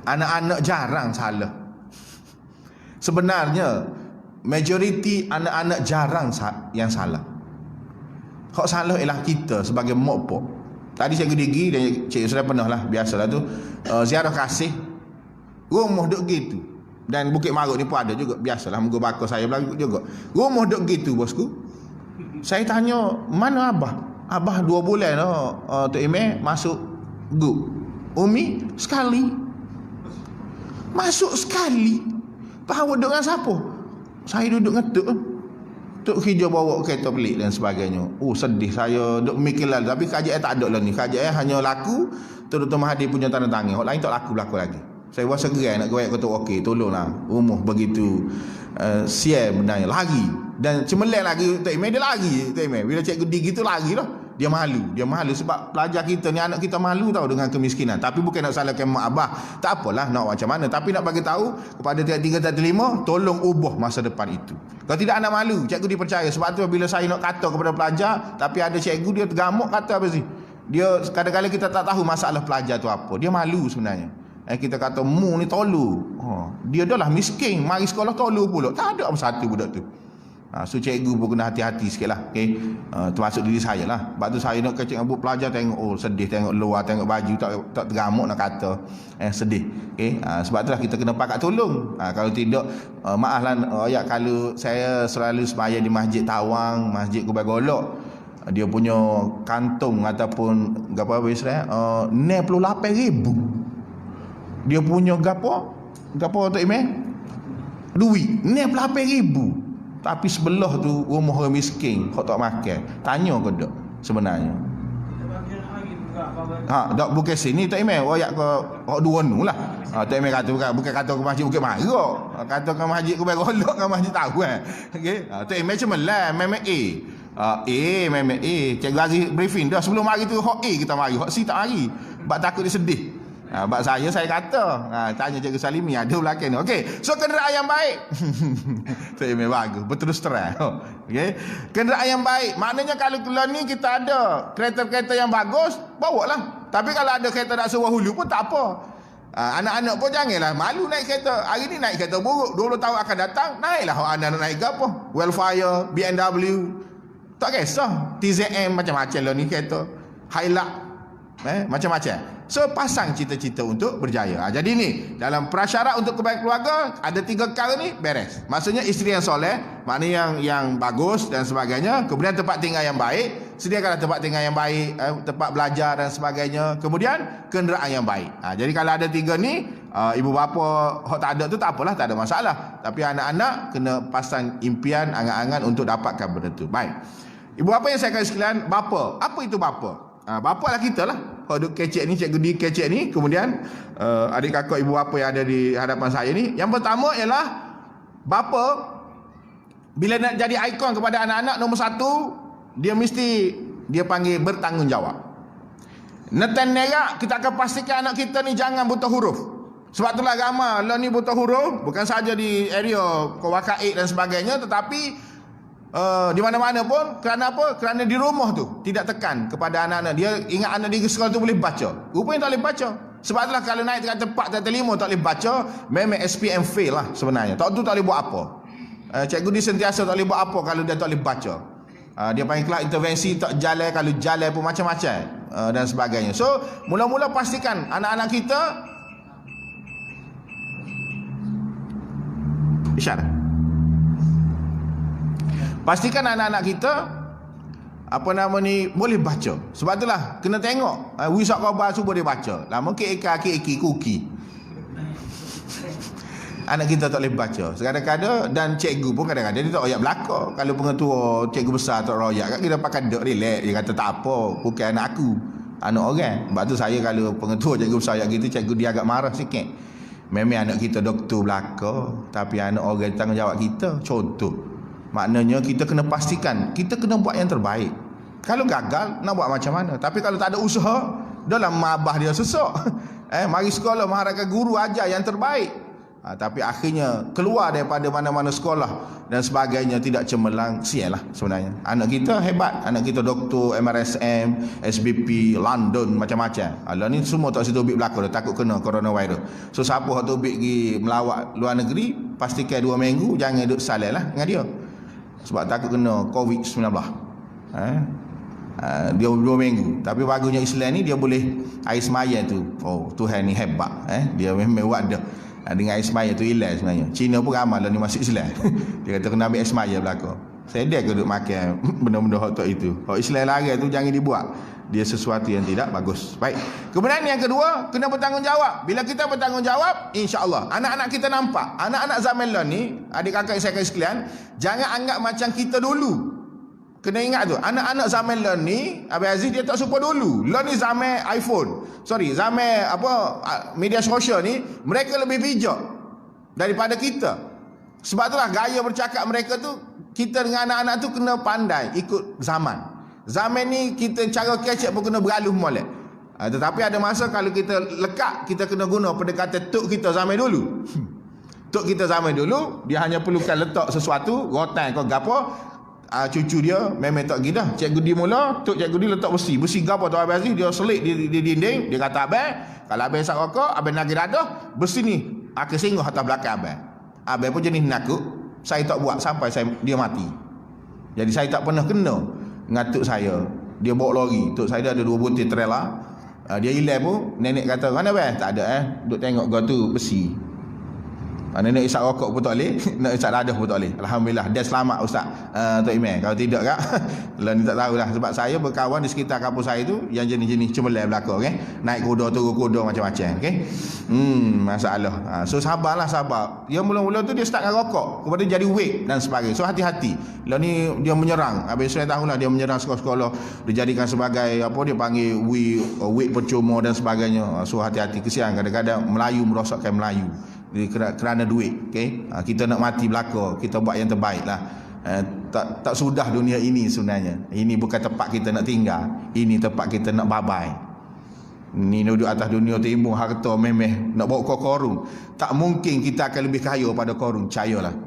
anak-anak jarang salah. Sebenarnya majoriti anak-anak jarang yang salah. Hak salah ialah kita sebagai mak pak. Tadi saya Digi dan Cik Yusra pernah lah, biasalah tu ziarah kasih rumah duk gitu. Dan Bukit Maruk ni pun ada juga, biasalah moga bakar saya berlaku juga. Rumah duk gitu bosku. Saya tanya, mana abah? Abah 2 bulan dah Tok Imeh masuk grup. Umi sekali. Masuk sekali. Tahu duduk dengan siapa? Saya duduk dengan Tok Hijau bawa kereta pelik dan sebagainya. Sedih saya duk mikirlah, tapi kajian tak ada lah ni. Kajian hanya laku Dr. Mahathir punya tanda tangan. Orang lain tak laku lagi. Saya rasa gerai nak goyak kata okey, tolonglah rumah begitu sial benarnya lagi. Dan cemerlang lagi Tok Imeh, dia lagi Tok Imeh. Bila cikgu Digi tu lagi lah. Dia malu sebab pelajar kita ni, anak kita malu tahu dengan kemiskinan. Tapi bukan nak salahkan mak abah, tak apalah nak macam mana, tapi nak bagi tahu kepada tingkat 3 dan 5, tolong ubah masa depan itu. Kalau tidak anak malu, cikgu dipercaya. Sebab tu bila saya nak kata kepada pelajar, tapi ada cikgu dia tergamuk kata apa sih, dia kadang-kadang kita tak tahu masalah pelajar tu apa, dia malu sebenarnya. Kita kata mu ni tolu, dia dah lah miskin, mari sekolah tolu pula, tak ada apa satu budak tu. So cikgu pun kena hati-hati sikit lah, okay? Termasuk diri saya lah. Sebab tu saya nak kecek dengan pelajar, tengok sedih, tengok luar, tengok baju tak teramuk nak kata sedih, okay? Sebab tu lah kita kena pakat tolong. Kalau tidak, maaf lah kalau saya selalu sembahyang di Masjid Tawang, Masjid Kubai Golok, dia punya kantung ataupun apa Israel 68,000. Dia punya gapo Tok Imeh duit 68,000. Tapi sebelah tu rumah orang miskin, hok tak makan. Tanya ke dak sebenarnya? Dak bukan sini Tok Imeh, royak ke hok dua nu lah. Tok Imeh kata bukan kata ke masjid Bukit Maruk, kata ke masjid Kubai Golok ke masjid Tawang. Okey. Tok Imeh cemerlang memang memang Cikgu Aziz briefing dah sebelum hari tu hok kita mari, hok si tak mari. Sebab takut dia sedih. Bak saya kata tanya Cikgu Salimi ada belakang ni. Okey, so kenderaan yang baik. Saya bagus berterus terang. Okey, kenderaan yang baik maknanya kalau ni kita ada kereta-kereta yang bagus, bawalah. Tapi kalau ada kereta nak sewa hulu pun tak apa. Anak-anak pun janganlah malu naik kereta. Hari ni naik kereta buruk, 20 tahun akan datang naiklah anak-anak naik apa? Wellfire, BMW, tak kisah, TZM macam-macam lah ni kereta, Hilux, macam-macam. So pasang cita-cita untuk berjaya. Jadi ni dalam prasyarat untuk kebaikan keluarga ada 3 perkara ni beres. Maksudnya isteri yang soleh, maknanya yang bagus dan sebagainya. Kemudian tempat tinggal yang baik. sediakanlah tempat tinggal yang baik, tempat belajar dan sebagainya. Kemudian kenderaan yang baik. Jadi kalau ada 3 ni, ibu bapa hok tak ada tu tak apalah, tak ada masalah. Tapi anak-anak kena pasang impian, angan-angan untuk dapatkan benda tu. Baik. Ibu bapa yang saya kata sekalian, bapa. Apa itu bapa? Bapa lah kita lah. Hok duk kecek ni, cikgu di kecek ni. Kemudian adik kakak ibu bapa yang ada di hadapan saya ni. Yang pertama ialah bapa bila nak jadi ikon kepada anak-anak, nombor 1, dia panggil bertanggungjawab. Netan nerak kita akan pastikan anak kita ni jangan buta huruf. Sebab itulah agama lah ni buta huruf, bukan saja di area wakaik dan sebagainya, tetapi di mana-mana pun. Kerana apa? Kerana di rumah tu tidak tekan kepada anak-anak. Dia ingat anak dia ke sekolah tu boleh baca, rupanya tak boleh baca. Sebab itulah kalau naik tingkat tempat tingkat 5 tak boleh baca, memang SPM fail lah sebenarnya. Tak tu tak boleh buat apa. Cikgu dia sentiasa tak boleh buat apa kalau dia tak boleh baca. Dia panggil kelak intervensi, tak jalan, kalau jalan pun macam-macam dan sebagainya. So mula-mula pastikan anak-anak kita isyarat. Pastikan anak-anak kita boleh baca. Sebab itulah kena tengok wisak khabar tu boleh baca. Lama ki kuki. Anak kita tak boleh baca. Kadang-kadang, dan cikgu pun kadang-kadang dia tak royak belaka. Kalau pengetua cikgu besar tak royak, kita pakai dek relax. Dia kata tak apa, bukan anak aku, anak orang. Sebab tu saya kalau pengetua cikgu besar yang gitu, cikgu dia agak marah sikit. Memang anak kita doktor belaka, tapi anak orang tanggungjawab kita. Contoh, maknanya kita kena pastikan kita kena buat yang terbaik. Kalau gagal, nak buat macam mana? Tapi kalau tak ada usaha, dalam mabah dia sesak. Mari sekolah mengharapkan guru ajar yang terbaik. Tapi akhirnya keluar daripada mana-mana sekolah dan sebagainya tidak cemerlang, sial lah sebenarnya. Anak kita hebat, anak kita doktor, MRSM, SBP, London, macam-macam. Lah ni semua tak situ belakang, dah takut kena coronavirus. So siapa yang tu pergi melawat luar negeri, pastikan 2 minggu jangan duduk salah lah dengan dia, sebab takut kena COVID-19. Dia 2 minggu. Tapi bagusnya Islam ni, dia boleh air semaya tu. Oh, Tuhan ni hebat. Dia memang wadah. Dengan air semaya tu hilang sebenarnya. Cina pun ramai lah ni masuk Islam. Dia kata kena ambil air semaya belakang. Saya dia duduk makan benda-benda hot itu. Hot Islam larang tu jangan dibuat. Dia sesuatu yang tidak bagus. Baik. Kemudian yang kedua, kena bertanggungjawab. Bila kita bertanggungjawab, insya-Allah anak-anak kita nampak. Anak-anak zaman lah ni, adik kakak saya sekalian, jangan anggap macam kita dulu. Kena ingat tu, anak-anak zaman lah ni, Abang Aziz dia tak serupa dulu. Lah ni zaman iPhone. Zaman media sosial ni, mereka lebih bijak daripada kita. Sebab itulah gaya bercakap mereka tu, kita dengan anak-anak tu kena pandai ikut zaman. Zaman ni kita cara kecek pun kena beralih molek. Tetapi ada masa kalau kita lekat, kita kena guna pendekatan tok kita zaman dulu. Tok kita zaman dulu, dia hanya perlukan letak sesuatu, rotan kau gapo, cucu dia memang tak gila. Cikgu dia mula, tok cikgu dia letak besi gapo tu Abang Aziz, dia selit di dinding. Dia kata, abang, kalau abang sak rokok, abang nak dadah, besi ni akan singgah atas belakang abang. Abang pun jenis nakut, saya tak buat sampai dia mati. Jadi saya tak pernah kena dengan tok saya. Dia bawa lori, tok saya ada 2 butir trailer. Dia hilang pun, nenek kata, mana abang? Tak ada duk tengok kau tu besi. Nenek isap rokok pun tak boleh, nak isap dadah pun tak boleh. Alhamdulillah, dia selamat Ustaz Tok Iman. Kalau tidak kak, lah ni tak tahulah. Sebab saya berkawan di sekitar kampus saya tu yang jenis-jenis cemerlang belakang, okay? Naik kuda, turun kuda, macam-macam, okay? Masalah. So sabarlah, sabar. Dia mula-mula tu dia start dengan rokok, kemudian jadi vape dan sebagainya. So hati-hati. Lah ni dia menyerang. Habis saya tahulah dia menyerang sekolah-sekolah. Dia jadikan sebagai dia panggil vape percuma dan sebagainya. So hati-hati, kesian kadang-kadang Melayu merosakkan Melayu. Kerana duit, okay? Kita nak mati belaka, kita buat yang terbaik lah. Tak sudah dunia ini sebenarnya. Ini bukan tempat kita nak tinggal, ini tempat kita nak babai. Ni duduk atas dunia timbul harta memeh nak bawa ke Korun. Tak mungkin kita akan lebih kaya pada Korun, percayalah.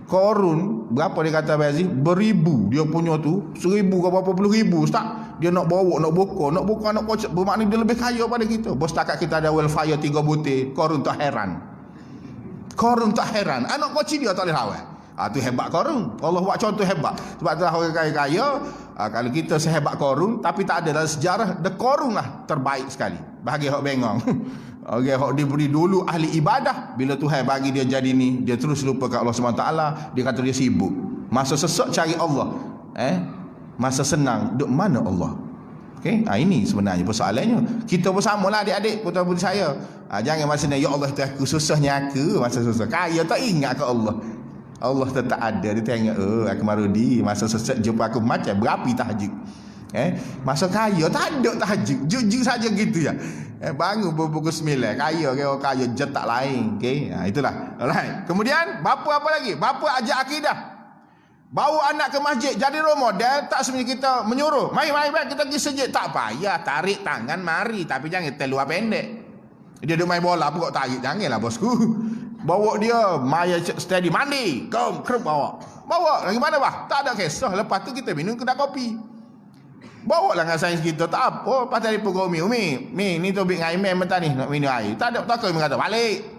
Korun berapa dia kata Abang Aziz? Beribu dia punya tu, 1000 ke berapa puluh ribu Ustaz. Dia nak bawa, nak buka, nak kocok. Bermakna dia lebih kaya pada kita. Bos takat kita ada welfare 3 butir, Korun tak heran. Korun tak heran. Anak kecil dia tak boleh rawat. Tu hebat Korun. Allah buat contoh hebat. Sebab tu orang kaya-kaya, kalau kita sehebat Korun, tapi tak ada dalam sejarah, the Korun lah terbaik sekali. Bagi hak bengong. Okay, hak diberi dulu ahli ibadah. Bila Tuhan bagi dia jadi ni, dia terus lupa kat Allah SWT. Dia kata dia sibuk. Masa sesak cari Allah. Masa senang, duk mana Allah? Okey, ini sebenarnya persoalannya. Kita pun samalah adik-adik, putra-puteri saya. Jangan masa ni, ya Allah tu aku susahnya aku masa susah. Kaya tak ingat ke Allah. Allah tetap ada. Dia tengok, aku marudi masa sesat jumpa aku macam berapi tahajud. Masa kaya tak ada tahajud. Jujur saja gitu ya. Bangun pukul 9. Kaya jet tak lain. Okey, itulah. Alright. Kemudian bapa apa lagi? Bapa ajak akidah. Bawa anak ke masjid jadi role model. Tak sebenarnya kita menyuruh, mari kita pergi masjid. Tak payah, tarik tangan mari. Tapi jangan terluar pendek. Dia duduk main bola pun kau tarik. Janganlah bosku. Bawa dia maya steady mandi. Kom kerap bawa lagi mana bah? Tak ada kisah. Lepas tu kita minum kedai kopi. Bawa lah dengan sains kita. Tak apa. Lepas tadi pukul Umi ni tobik dengan Imam mentah ni nak minum air. Tak ada takut Umi kata balik.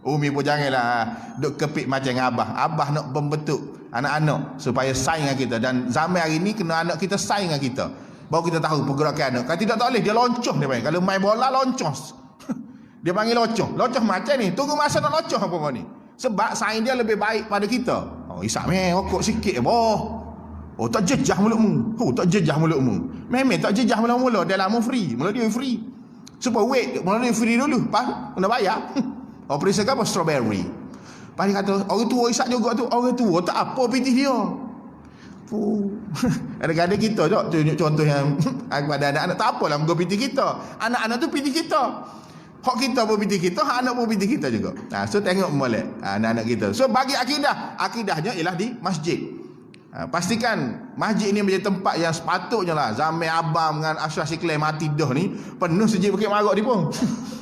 Umi pun janganlah duk kepik macam Abah. Abah nak membentuk anak-anak supaya saing dengan kita. Dan zaman hari ni kena anak kita saing dengan kita. Baru kita tahu pergerakan anak. Kalau tidak tak boleh, dia loncoh dia panggil. Kalau main bola loncoh. Dia panggil loncoh. Loncoh macam ni. Tunggu masa nak loncoh apa kau ni. Sebab saing dia lebih baik pada kita. Isap rokok sikit boh. Tak jejah mulutmu. Tak jejah mulutmu. Memang tak jejah mula-mula. Dia lama free. Mula dia free. Supaya wait. Mula dia free dulu. Lepas kena bayar. Operasi apa? Strawberry. Lepas dia kata, orang tua isap juga tu. Orang tua tak apa pitih dia. Kadang-kadang kita je tunjuk contoh yang kepada anak-anak. Tak apalah menggau pitih kita. Anak-anak tu pitih kita. Hak kita pun pitih kita, hak anak pun pitih kita juga. So tengok molek anak-anak kita. So bagi akidah, akidahnya ialah di masjid. Pastikan masjid ini menjadi tempat yang sepatutnya lah. Zaman Abang dengan Ashraf Sikler mati dah ni penuh sejid Bukit Marok ni pun.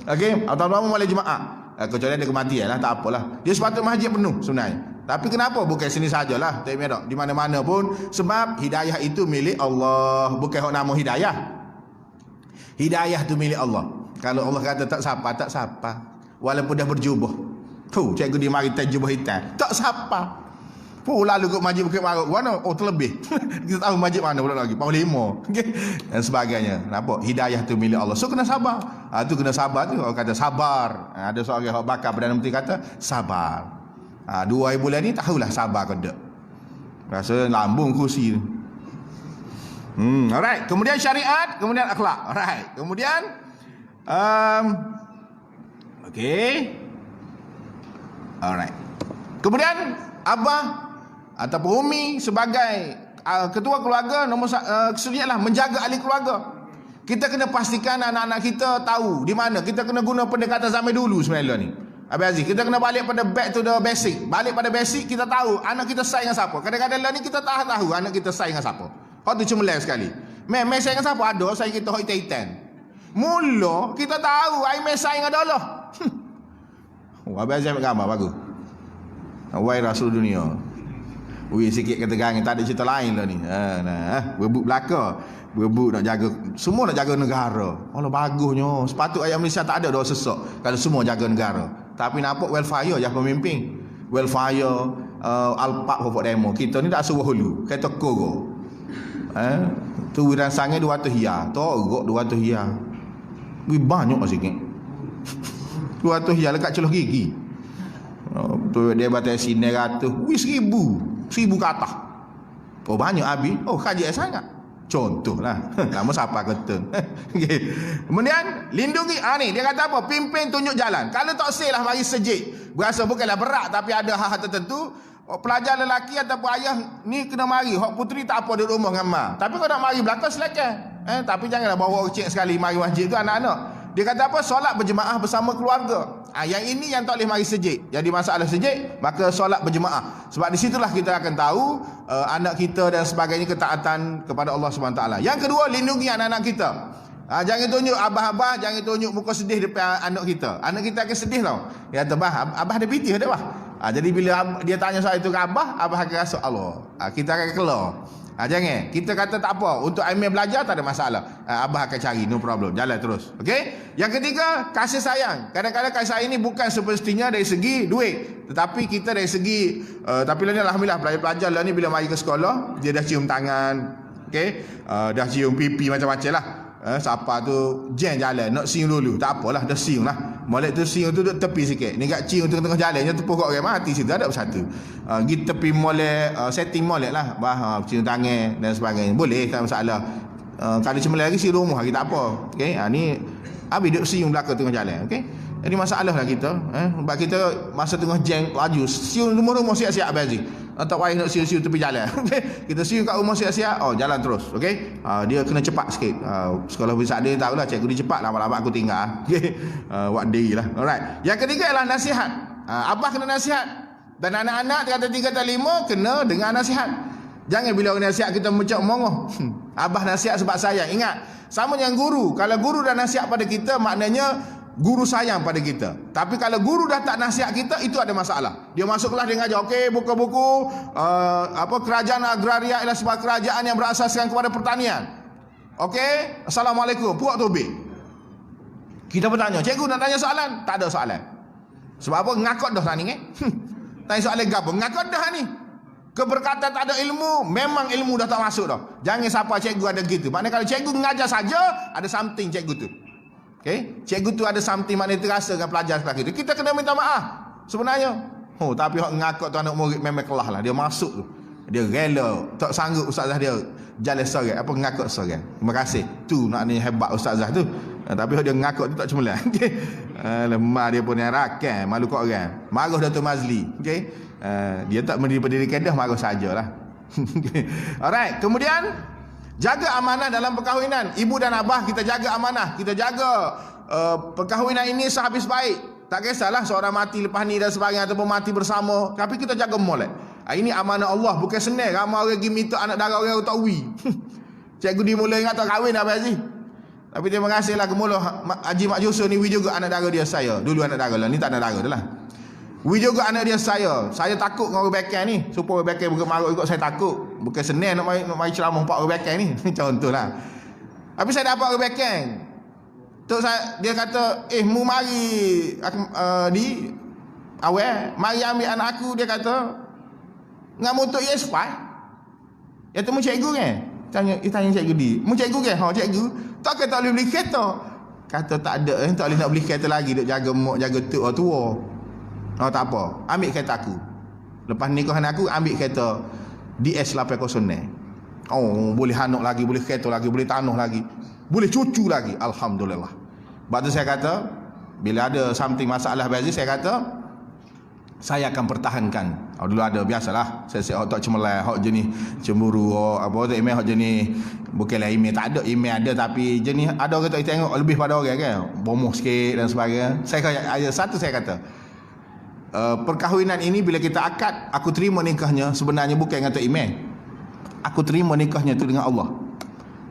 Okey, atau malam Jumaat. Kecuali ada kematian lah, tak apalah. Dia sepatutnya masjid penuh sebenarnya. Tapi kenapa? Bukan sini sajalah. Tak ada. Di mana-mana pun. Sebab hidayah itu milik Allah. Bukan hak nama hidayah. Hidayah itu milik Allah. Kalau Allah kata tak sapa. Walaupun dah berjubah. Cikgu dia mari tak jubah hitam. Tak sapa. Lalu ke masjid Bukit Marok mana? Terlebih. Kita tahu masjid mana pula lagi. Panglima. Okay? Dan sebagainya. Nampak? Hidayah tu milik Allah. So kena sabar. Tu kena sabar tu. Orang kata sabar. Ada seorang yang bakar Perdana Menteri kata sabar. 2 bulan ni tahulah sabar ke tak. Rasa lambung kursi tu. Alright. Kemudian syariat. Kemudian akhlak. Alright. Kemudian okay. Alright. Kemudian Abah ataupun Umi sebagai ketua keluarga kesulianlah menjaga ahli keluarga. Kita kena pastikan anak-anak kita tahu di mana. Kita kena guna pendekatan zaman dulu sebenarnya ni. Abang Aziz, kita kena balik pada back to the basic. Balik pada basic, kita tahu anak kita sayang dengan siapa. Kadang-kadang lah ni kita tak tahu anak kita sayang dengan siapa. Hak tu cemerlang sekali. Mai sayang dengan siapa? Ada sayang kita hak hitam. Mula kita tahu ai mai sayang dengan Allah. Abang Aziz ambil gambar bagus. Wahai Rasul dunia. Sikit ketegangan, tak ada cerita lain lah ni. Berebut belaka. Berebut nak jaga, semua nak jaga negara. Allah bagusnya. Sepatut ayat Malaysia tak ada doa sesak kalau semua jaga negara. Tapi nampak welfare je pemimpin. Welfare alpak pokok demo. Kita ni tak suruh hulu. Kata koro. Tu wiran sangai 200 hia. Torok 200 hia. Banyak sikit. 200 hia lekat celuh gigi. Tu dia batas sini 100. 1000 ke atas. Banyak habis. Kajian sangat. Contohlah. Kamu siapa kata. Okay. Kemudian lindungi. Ni dia kata apa? Pimpin tunjuk jalan. Kalau tak lah mari sejik. Berasa bukanlah berat tapi ada hal-hal tertentu. Pelajar lelaki ataupun ayah ni kena mari. Hak puteri tak apa duduk rumah dengan mak. Tapi kalau nak mari belakang silakan. Tapi janganlah bawa kecil sekali mari masjid tu anak-anak. Dia kata apa? Solat berjemaah bersama keluarga. Yang ini yang tak boleh mari sejid. Jadi masalah sejid, maka solat berjemaah. Sebab di situlah kita akan tahu anak kita dan sebagainya ketaatan kepada Allah SWT. Yang kedua, lindungi anak-anak kita. Jangan tunjuk abah-abah, jangan tunjuk muka sedih depan anak kita. Anak kita akan sedih tau. Dia kata, abah ada pitih ada bah. Jadi bila dia tanya soal itu ke abah akan rasa Allah. Kita akan keluar. Jangan. Kita kata tak apa. Untuk Aimil belajar tak ada masalah. Abah akan cari. No problem. Jalan terus. Okey. Yang ketiga, kasih sayang. Kadang-kadang kasih sayang ini bukan semestinya dari segi duit. Tetapi kita dari segi tapi lah ni alhamdulillah pelajar lah ni bila mari ke sekolah dia dah cium tangan. Okey. Dah cium pipi macam-macam lah. Siapa tu jen jalan nak siung dulu. Tak apalah dah siung lah. Molek tu siung tu duduk tepi sikit. Ni kat ciung tengah-tengah jalan je tepuh kat orang mati situ ada satu. Gi tepi molek setting molek lah. Ciung tangan dan sebagainya. Boleh tak masalah. Kalau cuma lagi si rumah kita tak apa. Okey. Ni habis duduk siung belakang tengah jalan. Okey. Jadi masalah lah kita. Sebab kita masa tengah jeng laju siung rumah-rumah siap-siap habis. Tak payah nak siung-siung tepi jalan. Kita siung kat rumah siap-siap, jalan terus. Okey. Dia kena cepat sikit. Sekolah besar dia tahulah cikgu dia cepat, lama-lama aku tinggal. Okey. What day lah. Alright. Yang ketiga ialah nasihat. Abah kena nasihat. Dan anak-anak kata 3 kata 5 kena dengar nasihat. Jangan bila orang nasihat kita mencak mongoh. Abah nasihat sebab sayang. Ingat, sama dengan guru. Kalau guru dah nasihat pada kita, maknanya guru sayang pada kita. Tapi kalau guru dah tak nasihat kita, itu ada masalah. Dia masuk kelas dia ngajar, okey, buku-buku kerajaan agraria ialah sebuah kerajaan yang berasaskan kepada pertanian. Okey, assalamualaikum, puak tobek. Kita bertanya, cikgu nak tanya soalan? Tak ada soalan. Sebab apa? Ngakot dah ni Tanya soalan gapo? Ngakot dah ni. Keberkatan tak ada ilmu, memang ilmu dah tak masuk dah. Jangan siapa cikgu ada gitu. Maknanya kalau cikgu mengajar saja, ada something cikgu tu. Okay? Cikgu tu ada something maknanya terasa dengan pelajar kelas kita. Kita kena minta maaf sebenarnya. Tapi hak ngakak tu anak murid memang kelah lah. Dia masuk tu. Dia rela. Tak sanggup ustazah dia jalan sorang. Apa ngakak sorang. Terima kasih. Tu maknanya hebat ustazah tu. Tapi hak dia ngakak tu tak cemerlang. Okay? Lemah dia pun yang rakan. Malu kat orang. Marah Dato' Mazli. Okay? Dia tak pendidikan dah, marah sajalah. Alright. Kemudian jaga amanah dalam perkahwinan. Ibu dan abah kita jaga amanah. Kita jaga perkahwinan ini sehabis baik. Tak kisahlah seorang mati lepas ni dan sebagainya ataupun mati bersama. Tapi kita jaga molek. Ini amanah Allah. Bukan senang. Ramai orang pergi minta anak dara orang tak wi. Cikgu dimulai ingat tak kahwin Abang Haji. Tapi terima kasihlah kemula Haji Mak Jusuf ni wi juga anak dara dia saya. Dulu anak dara lah. Ni tak anak dara dah lah. Wi juga anak dia saya. Saya takut dengan orang bekan ni. Supaya orang bekan bukan marah ikut saya takut. Bukan senang nak mari ceramah 4 orang bekan ni. Contohlah. Tapi saya dapat orang bekan. Tok saya dia kata, mu mari aku di awal, mari ambil anak aku, dia kata dengan motor ES5. Ya temu cikgu kan? Tanya cikgu di. Mu cikgu kan? Ha cikgu. Tak kata tak boleh beli kereta. Kata tak ada, tak boleh nak beli kereta lagi, duk jaga mak, jaga tok orang tua. Tak apa. Ambil kereta aku. Lepas nikahan aku ambil kereta DS806. Boleh hanuk lagi, boleh kereta lagi, boleh tanah lagi, boleh cucu lagi. Alhamdulillah. Sebab tu saya kata, bila ada something masalah Aziz, saya kata saya akan pertahankan. Dulu ada biasalah. Saya tak cemerlang, hak jenis cemburu, apa tak email hak jenis bukanlah email, tak ada email ada tapi jenis ada orang tak tengok lebih pada orang kan. Bomoh sikit dan sebagainya. Saya kata satu saya kata perkahwinan ini bila kita akad, aku terima nikahnya sebenarnya bukan dengan email. Aku terima nikahnya tu dengan Allah.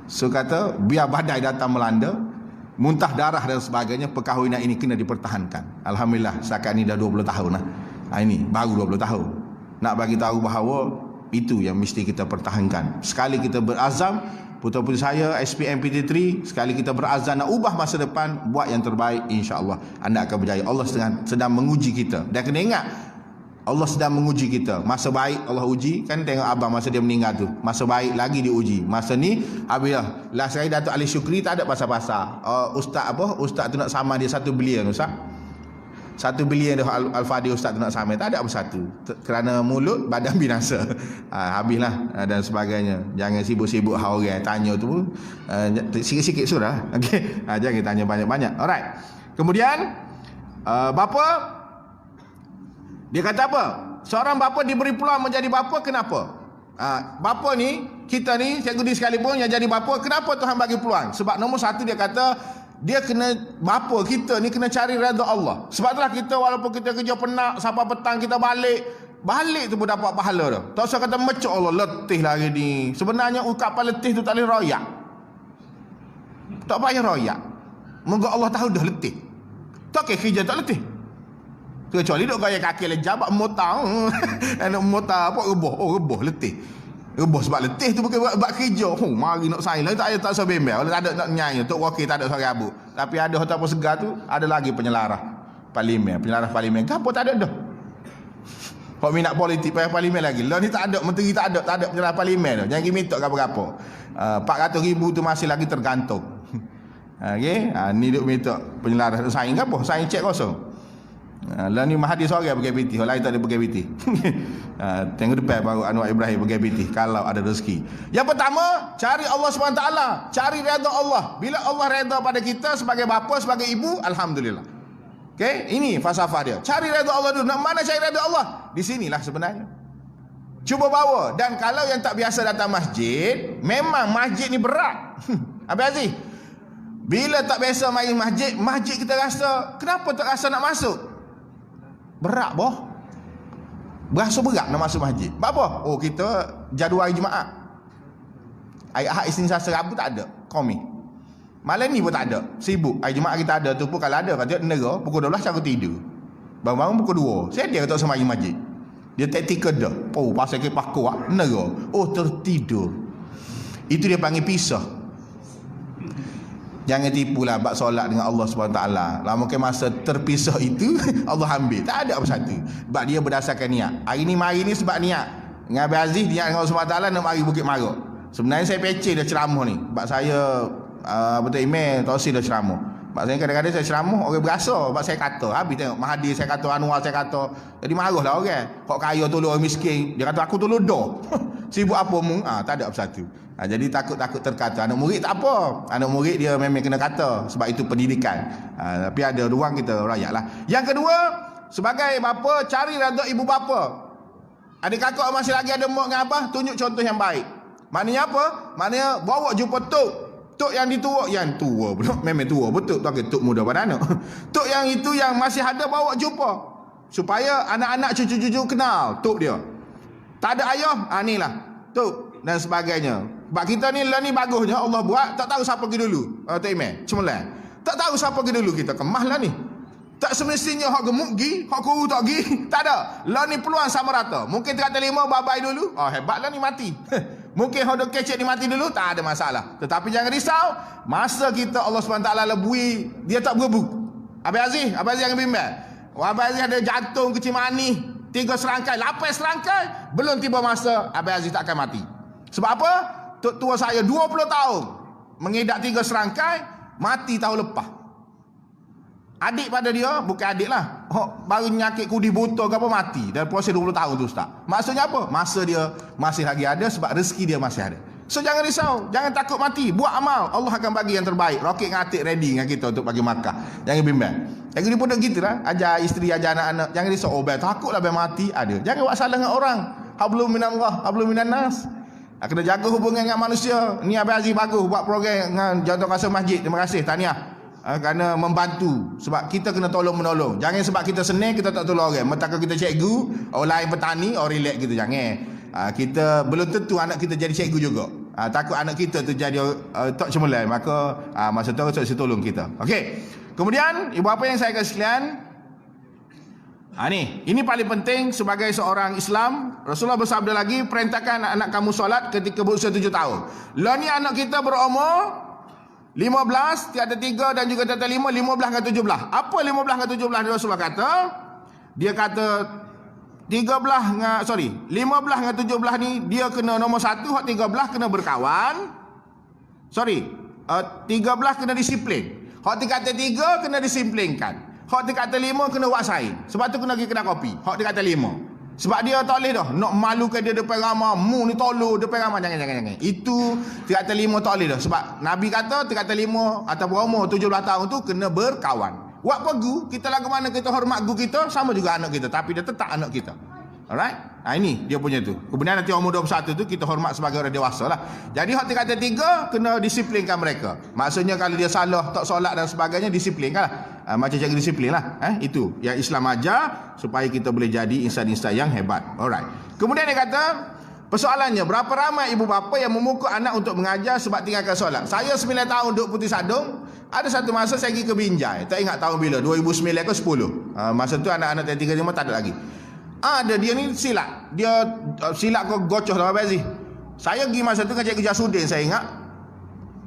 So kata biar badai datang melanda, muntah darah dan sebagainya, perkahwinan ini kena dipertahankan. Alhamdulillah setakat ni dah 20 tahun lah. Ini baru 20 tahun. Nak bagi tahu bahawa itu yang mesti kita pertahankan. Sekali kita berazam, putra-putri saya SPM PT3, sekali kita berazam nak ubah masa depan, buat yang terbaik, insya-Allah anda akan berjaya. Allah sedang menguji kita. Dan kena ingat, Allah sedang menguji kita. Masa baik Allah uji. Kan tengok abang masa dia meninggal tu, masa baik lagi diuji. Masa ni alhamdulillah. Last kali Datuk Ali Syukri tak ada pasal-pasal. Ustaz tu nak sama dia 1 bilion ustaz. 1 bilion dah Al-Fadhil ustaz tu nak sama. Tak ada apa satu. Kerana mulut badan binasa. Habislah dan sebagainya. Jangan sibuk-sibuk hal orang tanya tu. Sikit-sikit sudah. Okey. Jangan tanya banyak-banyak. Alright. Kemudian bapa, dia kata apa? Seorang bapa diberi peluang menjadi bapa, kenapa? Bapa ni, kita ni, cikgu ni sekalipun yang jadi bapa, kenapa Tuhan bagi peluang? Sebab nombor 1 dia kata, dia kena, bapa kita ni kena cari redha Allah. Sebab itulah kita walaupun kita kerja penat, sampai petang kita balik tu pun dapat pahala dah. Tak usah kata macam Allah letih lah hari ni. Sebenarnya ukapan letih tu tak boleh royak. Tak payah royak. Moga Allah tahu dah letih. Tak kerja tak letih. Kecuali duk gaya kaki lejabak motang. Anak motang apa rebah letih. Rebah sebab letih tu bukan buat kerja. Mari nak saing lagi tak usah bembel. Tak ada nak nyanyi, tok wakil tak ada suara rabuk. Tapi ada hotel apa segar tu, ada lagi penyelarah parlimen, gapo tak ada dah. Hok minat politik payah parlimen lagi. Lah ni tak ada, menteri tak ada penyelarah parlimen dah. Jangan minta gapo-gapo. 400,000 tu masih lagi tergantung. Okey, ni duk minta penyelaras saing ke apa? Saing cek kosong. Lah ni Mahathir sore pergi PT, orang lain tak ada pergi PT. Tengok depan baru Anwar Ibrahim pergi PT kalau ada rezeki. Yang pertama, cari Allah SWT, cari redha Allah. Bila Allah redha pada kita sebagai bapa, sebagai ibu, alhamdulillah. Okey, ini falsafah dia. Cari redha Allah dulu. Nak mana cari redha Allah? Di sinilah sebenarnya. Cuba bawa. Dan kalau yang tak biasa datang masjid, memang masjid ni berat. Habis Aziz, bila tak biasa main masjid, masjid kita rasa, kenapa tak rasa nak masuk? Berat boh. Berasa berat nak masuk masjid. Sebab apa? Oh, kita jadual hari Jumaat. Hari Ahad, Isnin, Selasa, Rabu tak ada. Komi. Malam ni pun tak ada. Sibuk. Hari Jumaat kita ada tu pun kalau ada, kata negara, pukul 12 aku tidur. Bangun-bangun pukul 2. Saya dia kata sama masjid. Dia taktikal dah. Oh, pasal ke pakua, negara. Oh, tertidur. Itu dia panggil pisah. Jangan tipulah bab solat dengan Allah SWT. Lah mungkin masa terpisah itu Allah ambil. Tak ada apa satu. Sebab dia berdasarkan niat. Hari ni mari ni sebab niat. Dengan Abang Aziz niat dengan Allah SWT nak mari Bukit Maruk. Sebenarnya saya pecah dia ceramah ni. Sebab saya betul email Tausi dah ceramah. Sebab saya kadang-kadang saya ceramah orang berasa. Sebab saya kata habis tengok Mahathir saya kata, Anwar saya kata. Jadi marahlah orang. Kok kaya tolong orang miskin. Dia kata aku tolong dah. Sibuk apa mu? Tak ada apa satu. Jadi takut-takut terkata. Anak murid tak apa. Anak murid dia memang kena kata. Sebab itu pendidikan. Tapi ada ruang kita rakyat lah. Yang kedua, sebagai bapa, cari redha ibu bapa. Adik kakak masih lagi ada mak dengan abah, tunjuk contoh yang baik. Maknanya apa? Maknanya bawa jumpa tok. Tok yang ditua. Yang tua pula. Memang tua betul. Tok muda pada anak. Tok yang itu yang masih ada bawa jumpa. Supaya anak-anak cucu-cucu kenal tok dia. Tak ada ayah, inilah tok dan sebagainya. Sebab kita ni lah ni bagusnya Allah buat, tak tahu siapa pergi dulu. Tak email, cemerlang. Tak tahu siapa pergi dulu, kita kemah lah ni. Tak semestinya hak gemuk pergi, hak kuru tak pergi. Tak ada. Lah ni peluang sama rata. Mungkin 35 bye-bye dulu. Hebat lah ni mati. Mungkin hak dok kecek ni mati dulu, tak ada masalah. Tetapi jangan risau, masa kita Allah SWT lebui, dia tak berebut. Abang Aziz yang bimbang. Abang Aziz ada jantung kecil manis, 3 serangkai, 8 serangkai, belum tiba masa Abang Aziz tak akan mati. Sebab apa? Tok tua saya 20 tahun mengidap 3 serangkai, mati tahun lepas. Adik pada dia, bukan adik lah, baru nyakit kudi buta ke apa, mati. Dan proses 20 tahun tu Ustaz. Maksudnya apa? Masa dia masih lagi ada sebab rezeki dia masih ada. So jangan risau, jangan takut mati, buat amal, Allah akan bagi yang terbaik. Rokit dengan atik ready dengan kita untuk bagi makan. Jangan bimbang. Yang ni pun gitu lah, ajar isteri, ajar anak-anak. Jangan risau, takutlah biar mati, ada. Jangan buat salah dengan orang. Hablum minallah, hablum minan nas. Kena jaga hubungan dengan manusia. Ni Abang Aziz bagus buat program dengan Jantung Kasar Masjid. Terima kasih, tahniah. Kerana membantu. Sebab kita kena tolong-menolong. Jangan sebab kita senang kita tak tolong orang. Mentaka kita cikgu, orang lain petani, orang relax gitu. Jangan. Kita belum tentu anak kita jadi cikgu juga. Takut anak kita tu jadi tak cemerlang. Maka masa tu harus tolong kita. Okey. Kemudian ibu bapa yang saya kasih sekalian, ini paling penting sebagai seorang Islam. Rasulullah bersabda lagi, perintahkan anak-anak kamu solat ketika berusia 7 tahun. Lah ni anak kita berumur 15, tiada 3 dan juga tiada 5, 15 dengan 17. Apa 15 dengan 17 Rasulullah kata? Dia kata 15 dengan 17 ni dia kena nombor 1, hak 13 kena berkawan. 13 kena disiplin. Hak kata 3 kena disiplinkan. Hak kata 5 kena buat saing. Sebab tu kena pergi kedai kopi. Hak kata 5. Sebab dia tak boleh dah nak malukan dia depan ramai. Mu ni tolong depan ramai. Jangan. Itu 35 tak boleh dah. Sebab Nabi kata 35 atau umur 17 tahun tu kena berkawan. Buat pegu, kita lagu mana kita hormat guru kita, sama juga anak kita. Tapi dia tetap anak kita. Alright? Ini dia punya tu. Kemudian nanti umur 21 tu kita hormat sebagai orang dewasa lah. Jadi hak kata 3 kena disiplinkan mereka. Maksudnya kalau dia salah, tak solat dan sebagainya, disiplinkan lah. Macam jaga disiplin lah. Itu yang Islam ajar supaya kita boleh jadi insan-insan yang hebat. Alright. Kemudian dia kata, persoalannya berapa ramai ibu bapa yang memukul anak untuk mengajar sebab tinggalkan solat. Saya 9 tahun duduk Putih Sadung. Ada satu masa saya pergi ke Binjai. Tak ingat tahun bila, 2009 ke 10. Masa tu anak-anak 3-5 tak ada lagi. Ada dia ni silat. Dia silat kau gocoh dalam bezi. Saya pergi masa tu dengan Cikgu Jasudin, saya ingat.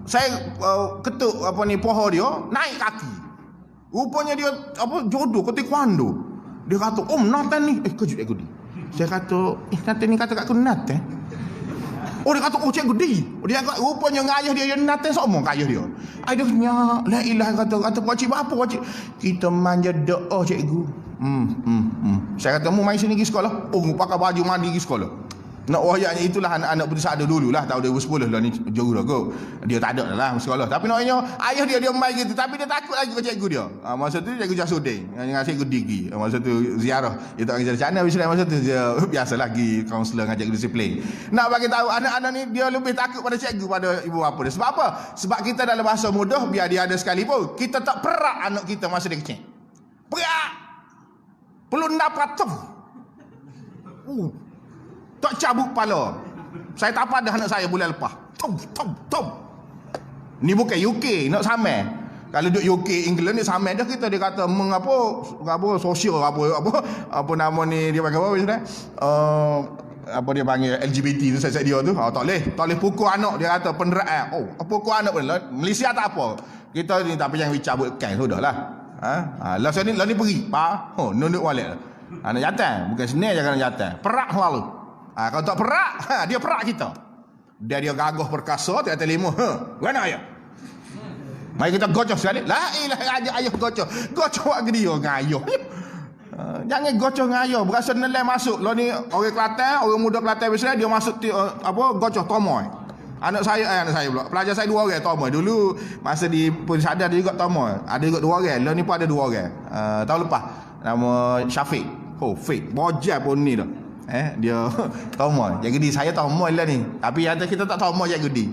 Saya ketuk pohon dia, naik kaki. Rupanya dia jodoh ke taekwondo. Dia kata, Nathan ni. Kejut aku ni. Saya kata, Nathan ni kata kat aku Nathan. Oh dia kata, oh cikgu di. Dia kata, rupanya ngayah dia yang natin semua kayah dia. Aduhnya, la ilah kata pakcik apa pakcik? Kita manja doa cikgu. Saya kata, mu main sini pergi sekolah. Oh, pakai baju mandi pergi sekolah. Nak wayaknya itulah anak-anak putus ada dululah tahun 2010 lah ni jauh dah kot. Dia tak ada lah sekolah. Tapi naknya ayah dia main gitu. Tapi dia takut lagi ke cikgu dia. Masa tu cikgu Jasudin dengan cikgu Digi. Masa tu ziarah. Dia tak kerja sana masa tu dia biasalah pergi kaunselor dengan cikgu disiplin. Nak bagi tahu anak-anak ni dia lebih takut pada cikgu pada ibu bapa dia. Sebab apa? Sebab kita dalam bahasa mudah biar dia ada sekalipun kita tak perak anak kita masa dia kecil. Perak. Perlu dapat tu. Tak cabut kepala. Saya tak pada anak saya bulan lepas. Tom. Ni bukan UK, nak sama. Kalau duduk UK, England ni sama dah kita. Dia kata apa sosial apa nama ni dia panggil apa sebenarnya? Apa dia panggil LGBT tu saya dia tu. Tak boleh pukul anak dia kata penderaan. Pukul anak pun Malaysia tak apa. Kita ni tapi yang cabut kan sudahlah. Lah ni pergi. Nunduk balik. Anak jantan, bukan senang jangan jantan. Perak selalu. Kalau tak perak, dia perak kita. Dia gagah perkasa, tiada lima. Mana ayah? Mari kita gocok sekali. La ilah ayah gocok. Gocok wak dia ngayuh. Jangan gocok ngayuh. Berasa nilai masuk. Lo ni orang Kelantan, orang muda Kelantan biasanya dia masuk gocok tomoy. Anak saya pula. Pelajar saya 2 orang tomoy. Dulu masa di pun sadar dia juga tomoy. Ada juga 2 orang. Lo ni pun ada 2 orang. Tahun lepas nama Syafiq. Fake. Bojai pun ni dah. Dia tomoy. Cikgu Di saya tomoy lah ni. Tapi yang kita tak tomoy Cikgu Di.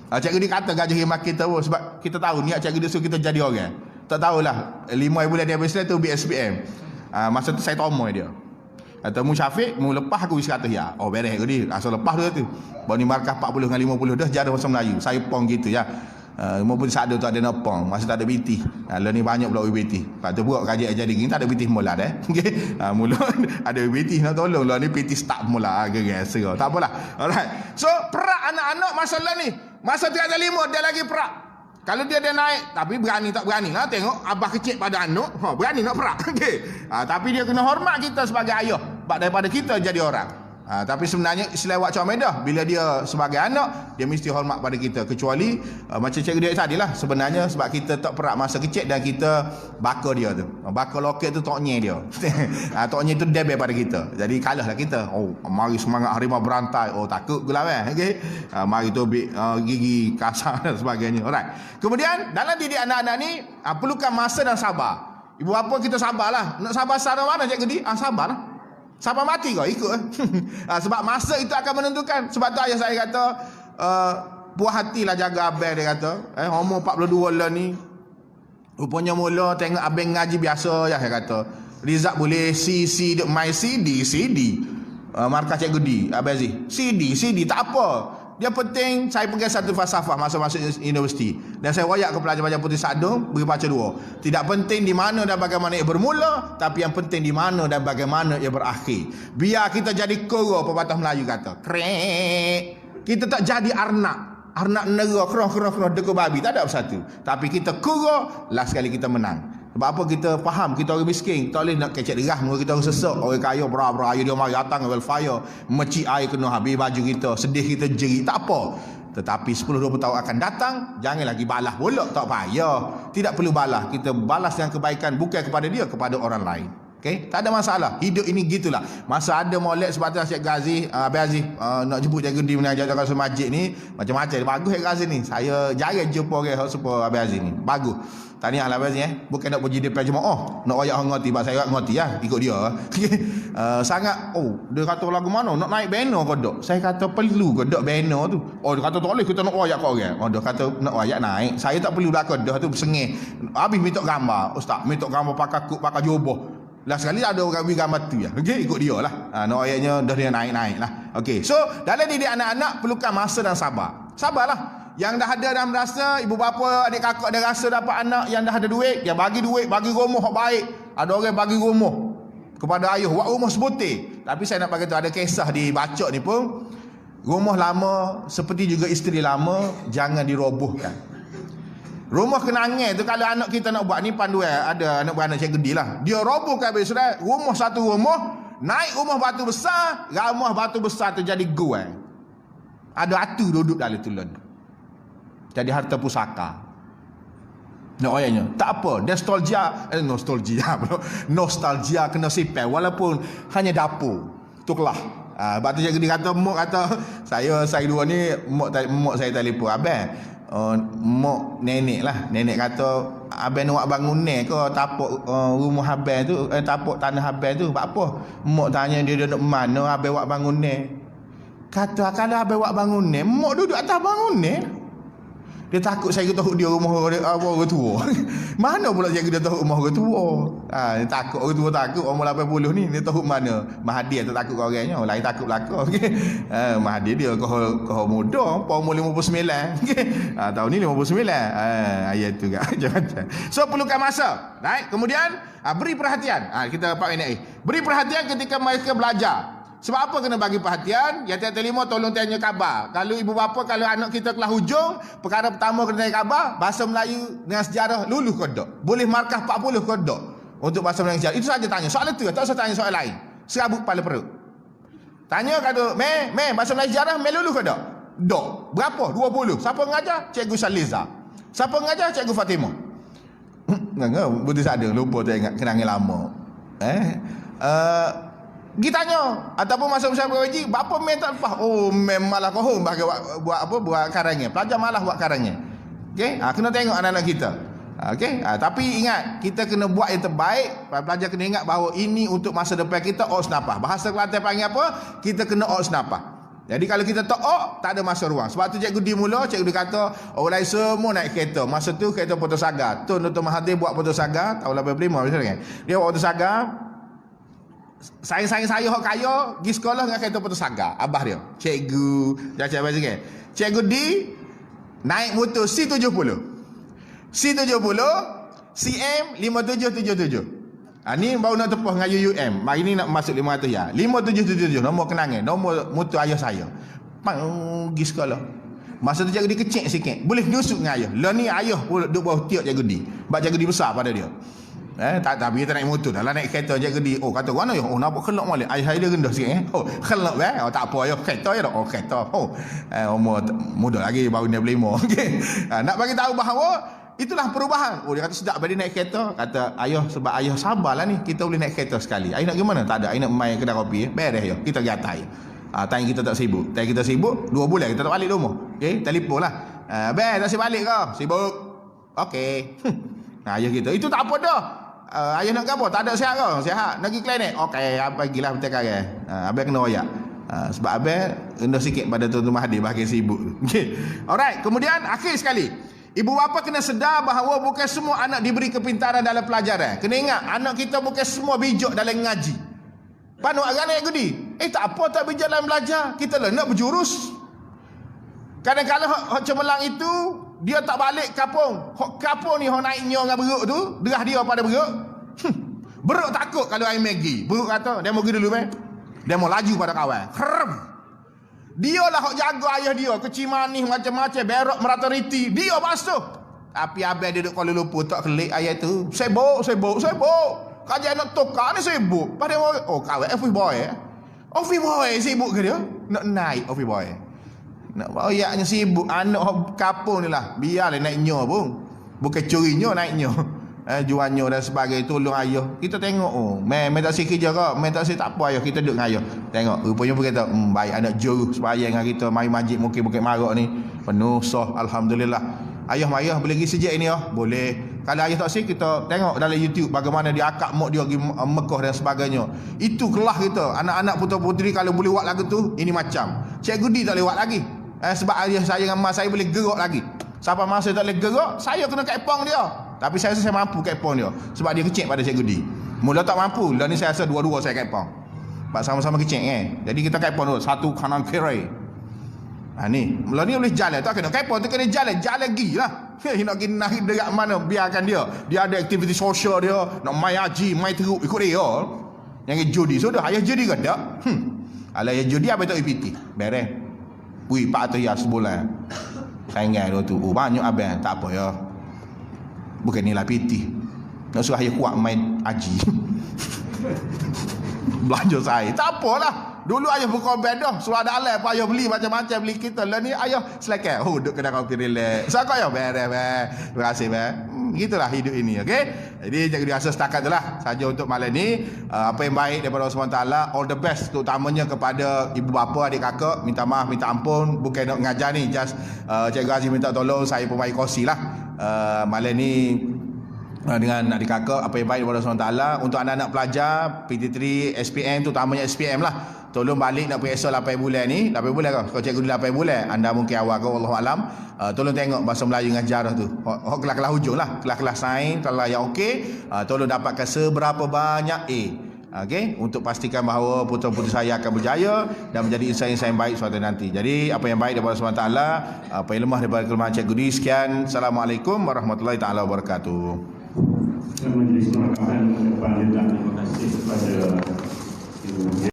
Cikgu Di kata gaji khidmat kita pun sebab kita tahu niat Cikgu Di suruh kita jadi orang. Tak tahulah 5 bulan dia habis tu BSPM. Masa tu saya tomoy dia. Kata mu Syafiq, mu lepas aku 100 ya. Oh beres Cikgu Di. Asal lepas tu. Baru ni markah 40 dengan 50 dah jadah bahasa Melayu. Saya pong gitu ya. Maupun sadar tu ada napong masa tak ada BT. Lah ni banyak pula BT. Lepas tu buat kajian jadi gini tak ada BT mula dah. Okey. Mula ada BT nak tolong lah ni PT start mula guys. Tak apalah. Alright. So perak anak-anak masalah ni. Masa 35 dia lagi perak. Kalau dia naik tapi berani tak berani lah tengok abah kecil pada anak, berani nak perak. Okey. Tapi dia kena hormat kita sebagai ayah. Sebab daripada kita jadi orang. Tapi sebenarnya istilah wak Camedah bila dia sebagai anak dia mesti hormat pada kita kecuali macam cikgu dia tadi lah sebenarnya sebab kita tak perak masa kecil dan kita baka dia tu loket tu toknya dia toknya tu debel pada kita jadi kalah lah kita mari semangat harimau berantai takut gula okay? Mari tu gigi kasar dan sebagainya. Alright. Kemudian dalam didik anak-anak ni perlukan masa dan sabar. Ibu bapa kita sabarlah. Nak sabar secara mana cikgu Di? Sabarlah. Sabar mati kau ikut sebab masa itu akan menentukan. Sebab tu ayah saya kata puas hatilah jaga abang dia kata umur 42 lah ni rupanya mula tengok abang ngaji biasa ya saya kata Rizak boleh main CD markah cikgu Di Abang Aziz CD tak apa. Dia penting saya pergi satu falsafah masa masuk universiti dan saya wayak ke pelajar-pelajar Putih Sadung beri baca 2. Tidak penting di mana dan bagaimana ia bermula, tapi yang penting di mana dan bagaimana ia berakhir. Biar kita jadi koro pepatah Melayu kata. Krek. Kita tak jadi arnak negara kerah deko babi tak ada bersatu. Tapi kita koro last kali kita menang. Sebab apa kita faham kita orang miskin tak boleh nak kecek derah muka kita orang sesak. Orang kaya bera-bera air dia mari datang well fire mecik air kena habis baju kita sedih kita jerit tak apa. Tetapi 10-20 tahun akan datang jangan lagi balas pula tak payah. Tidak perlu balas. Kita balas yang kebaikan bukan kepada dia kepada orang lain. Okay? Tak ada masalah. Hidup ini gitulah. Masa ada molek sebab tu Syekh Ghazi, Abang Aziz nak jemput Cikgu Di mengajar kat masjid ni macam-macam. Bagus Syekh Ghazi ni. Saya jarang jumpa orang supaya Abang Aziz ni. Bagus. Tahniah lah Abang Aziz Bukan nak puji dia pada jemaah. Nak wayak ngerti. Sebab saya ngerti lah. Ikut dia. Sangat. Dia kata lagu mana? Nak naik banner ke dok? Saya kata perlu ke dok banner tu? Dia kata tak boleh kita nak wayak kat orang. Dia kata nak wayak naik. Saya tak perlu lah ke dah tu bersengih. Habis minta gambar. Ustaz minta gambar pakai kuk pakai jubah. Lah sekali ada orang bagi gambar tu ya. Okey ikut dia lah. Nak ayatnya dah dia naik lah. Okey. So dalam didik anak-anak perlukan masa dan sabar. Sabarlah. Yang dah ada dan merasa ibu bapa adik kakak ada rasa dapat anak yang dah ada duit, dia bagi duit, bagi rumah hak baik. Ada orang bagi rumah kepada ayah, buat rumah sebutir. Tapi saya nak bagi tahu ada kisah dibaca ni pun rumah lama seperti juga isteri lama jangan dirobohkan. Rumah kenangan tu kalau anak kita nak buat ni panduan ada anak beranak Cikgu Di lah. Dia robohkan habis sudah rumah satu rumah, naik rumah batu besar tu jadi gua. Ada atu duduk dalam tulun. Jadi harta pusaka. Nak ayahnya, tak apa, nostalgia kena sipel walaupun hanya dapur. Tuklah. Sebab tu cikgu dia kata, mok kata, saya dua ni, mok saya telefon, abang, mok nenek lah. Nenek kata, abang nak bangun ni ke tapuk rumah abang tu, tapuk tanah abang tu, buat apa? Mok tanya dia duduk mana, abang buat bangun ni. Kata, kalau abang buat bangun ni, mok duduk atas bangun ni. Dia takut saya tahu dia rumah orang tua. Mana pula saya dia tahu rumah orang tua? Dia takut orang tua takut umur 80 ni dia tahu mana. Mahathir tu takut kau orangnya, lain takut belaka. Okey. Mahathir dia kau muda, umur 59. Okey. Tahun ni 59. Ayat tu gak macam-macam. So perlukan masa. Right? Kemudian beri perhatian. Kita dapat ini. Beri perhatian ketika mereka belajar. Sebab apa kena bagi perhatian? Yang tiap telefon tolong tanya khabar. Kalau ibu bapa, kalau anak kita kelas hujung, perkara pertama kena tanya khabar, bahasa Melayu dengan sejarah lulus ke tak? Boleh markah 40 ke tak? Untuk bahasa Melayu sejarah. Itu saja tanya. Soalan tu, tak usah tanya soal lain. Serabut kepala perut. Tanya kalau, bahasa Melayu sejarah, lulus ke tak? Tak. Berapa? 20. Siapa mengajar? Cikgu Saliza. Siapa mengajar? Cikgu Fatimah. Betul ada. Lupa tak ingat kenangan lama. Pergi tanya ataupun masa usaha bergaji, berapa men tak lepas? Oh, men malah kau bagi buat apa? Buat karangnya. Pelajar malah buat karangnya. Okey? Kena tengok anak-anak kita. Okey? Tapi ingat, kita kena buat yang terbaik. Pelajar kena ingat bahawa ini untuk masa depan kita osnapah. Bahasa Kelantan panggil apa? Kita kena osnapah. Jadi kalau kita tak tak ada masa ruang. Sebab tu cikgu di mula, cikgu dia kata, orang lain semua naik kereta. Masa tu kereta Putus Sagar. Tun Dr. Mahathir buat Putus Sagar tahun 85 misalnya. Dia buat Putus Sagar. Saya hok kaya pergi sekolah dengan kereta Putus Sagar. Abah dia, cikgu, jangan sikit. Cikgu di naik motor C70. C70 CM 5777. Ni baru nak tepuh dengan UUM. Hari ni nak masuk 500 ya. 5777 nombor kenangan, nombor motor ayah saya. Pergi sekolah. Masa tu cikgu di kecil sikit. Boleh dusuk dengan ayah. Lah ni ayah pun duduk bawah tiap cikgu di. Sebab cikgu di besar pada dia. Tapi dia tak naik motor dah lah, naik kereta je gede. Oh, kata mana ya? Oh, nampak kelak malik. Ayah dia rendah sikit. Oh, kelak tak apa ya, kereta ya dah. Oh, kereta. Umur muda lagi, baru dia berlima. Okey. Nak bagi tahu bahawa itulah perubahan. Oh, dia kata sedap balik naik kereta. Kata ayah, sebab ayah sabarlah ni, kita boleh naik kereta sekali. Ayah nak gimana? Tak ada. Ayah nak main kedai kopi. Beres ya. Kita pergi atas. Time kita tak sibuk. Time kita sibuk 2 bulan kita tak balik rumah. Okey, telefon lah. Tak sibuk balik ke? Sibuk. Okey. Ayah kita. Itu tak apa dah. Ayah nak apa? Tak ada sihat ke? Sihat. Nak pergi klinik? Okey, pergilah betul karang. Abang kena royak. Sebab abang rendah sikit pada Tuan Mahathir bahagian sibuk. Okey. Alright, kemudian akhir sekali. Ibu bapa kena sedar bahawa bukan semua anak diberi kepintaran dalam pelajaran. Kena ingat, anak kita bukan semua bijak dalam ngaji. Panu agak naik gudi. Tak apa tak bijak dalam belajar. Kita lah nak berjurus. Kadang-kadang hak cemerlang itu dia tak balik kapung. Hok kapung ni hok naiknya dengan beruk tu, derah dia pada beruk. Beruk takut kalau air Maggi. Beruk kata, dia mau pergi dulu dia mau laju pada kawan. Krem. Dia lah hok jaga ayah dia, kecil manis macam-macam, berok merata riti. Dia basuh. Tapi abang dia duduk Kuala Lumpur tak kelik ayah tu. Sibuk. Kajian nak tukar ni sibuk. Pada kawan office boy. Office boy sibuk ke dia? Nak naik office boy. Nak ayaknya sibuk anak kapung ni lah. Biarlah naiknya pun. Bukan curinya naiknya. Jualnya dan sebagainya. Tolong ayah. Kita tengok. Main tak sikit kerja ke? Main tak sikit tak apa ayah. Kita duduk dengan ayah. Tengok. Rupanya pun kata. Baik anak juru sembahyang dengan kita. Mari majid Bukit Marak ni. Penuh sah. Alhamdulillah. Ayah boleh pergi sejak ini ya? Boleh. Kalau ayah tak sikit kita tengok dalam YouTube. Bagaimana dia akak mak dia pergi Mekah dan sebagainya. Itu kelah kita. Anak-anak putera-puteri kalau boleh buat lagu tu. Ini macam. Cikgu di tak boleh buat lagi. Sebab ayah saya dengan mak saya boleh gerak lagi. Siapa masa tak boleh gerak, saya kena kepong dia. Tapi saya rasa saya mampu kepong dia. Sebab dia kecil pada cikgu di. Mula tak mampu. Dan ni saya rasa dua-dua saya kepong. Sebab sama-sama kecil Jadi kita kepong dulu. Satu kanan kiri. Ni. Mula ni boleh jalan. Tak kena kepong. Tu kena jalan. Jalan pergi lah. Nak pergi naik dekat mana. Biarkan dia. Dia ada aktiviti sosial dia. Nak main haji. Main teruk. Ikut dia. Yang judi. Sudah. Ayah judi ke tak? Kalau ayah judi apa tak ipiti. Beres. Wih, 400 ya sebulan. Saingan dia tu. Banyak abang. Tak apa ya. Bukan nilai piti. Nak suruh ayah kuat main haji. Belanja saya. Tak apalah. Dulu ayah buka bed dah, suruh ada alam apa ayah beli macam-macam beli kita. Lah ni ayah selekai. Oh, duduk kedai kopi relax. So kau ayah beres. Terima kasih gitulah hidup ini, okey. Jadi jangan dirasa setakat itulah saja untuk malam ni. Apa yang baik daripada Allah SWT, all the best terutamanya kepada ibu bapa, adik kakak, minta maaf, minta ampun, bukan nak ngajar ni, just Cikgu Aziz minta tolong saya pemain kursi lah. Malam ni dengan adik kakak, apa yang baik daripada Allah SWT untuk anak-anak pelajar PT3 SPM, terutamanya SPM lah. Tolong balik nak periksa 8 bulan ni. 8 bulan kau cikgu 8 bulan, anda mungkin awal kau, Allahualam. Tolong tengok bahasa Melayu ngajar tu. Kelas-kelas hujung lah, kelas-kelas sains kalau yang okey, tolong dapatkan seberapa banyak A. Okey, untuk pastikan bahawa putera-puteri saya akan berjaya dan menjadi insan-insan yang baik suatu nanti. Jadi apa yang baik daripada Allah SWT, apa yang lemah daripada kelemahan cikgu ni. Sekian, Assalamualaikum warahmatullahi taala wabarakatuh. Majlis Terima kasih kepada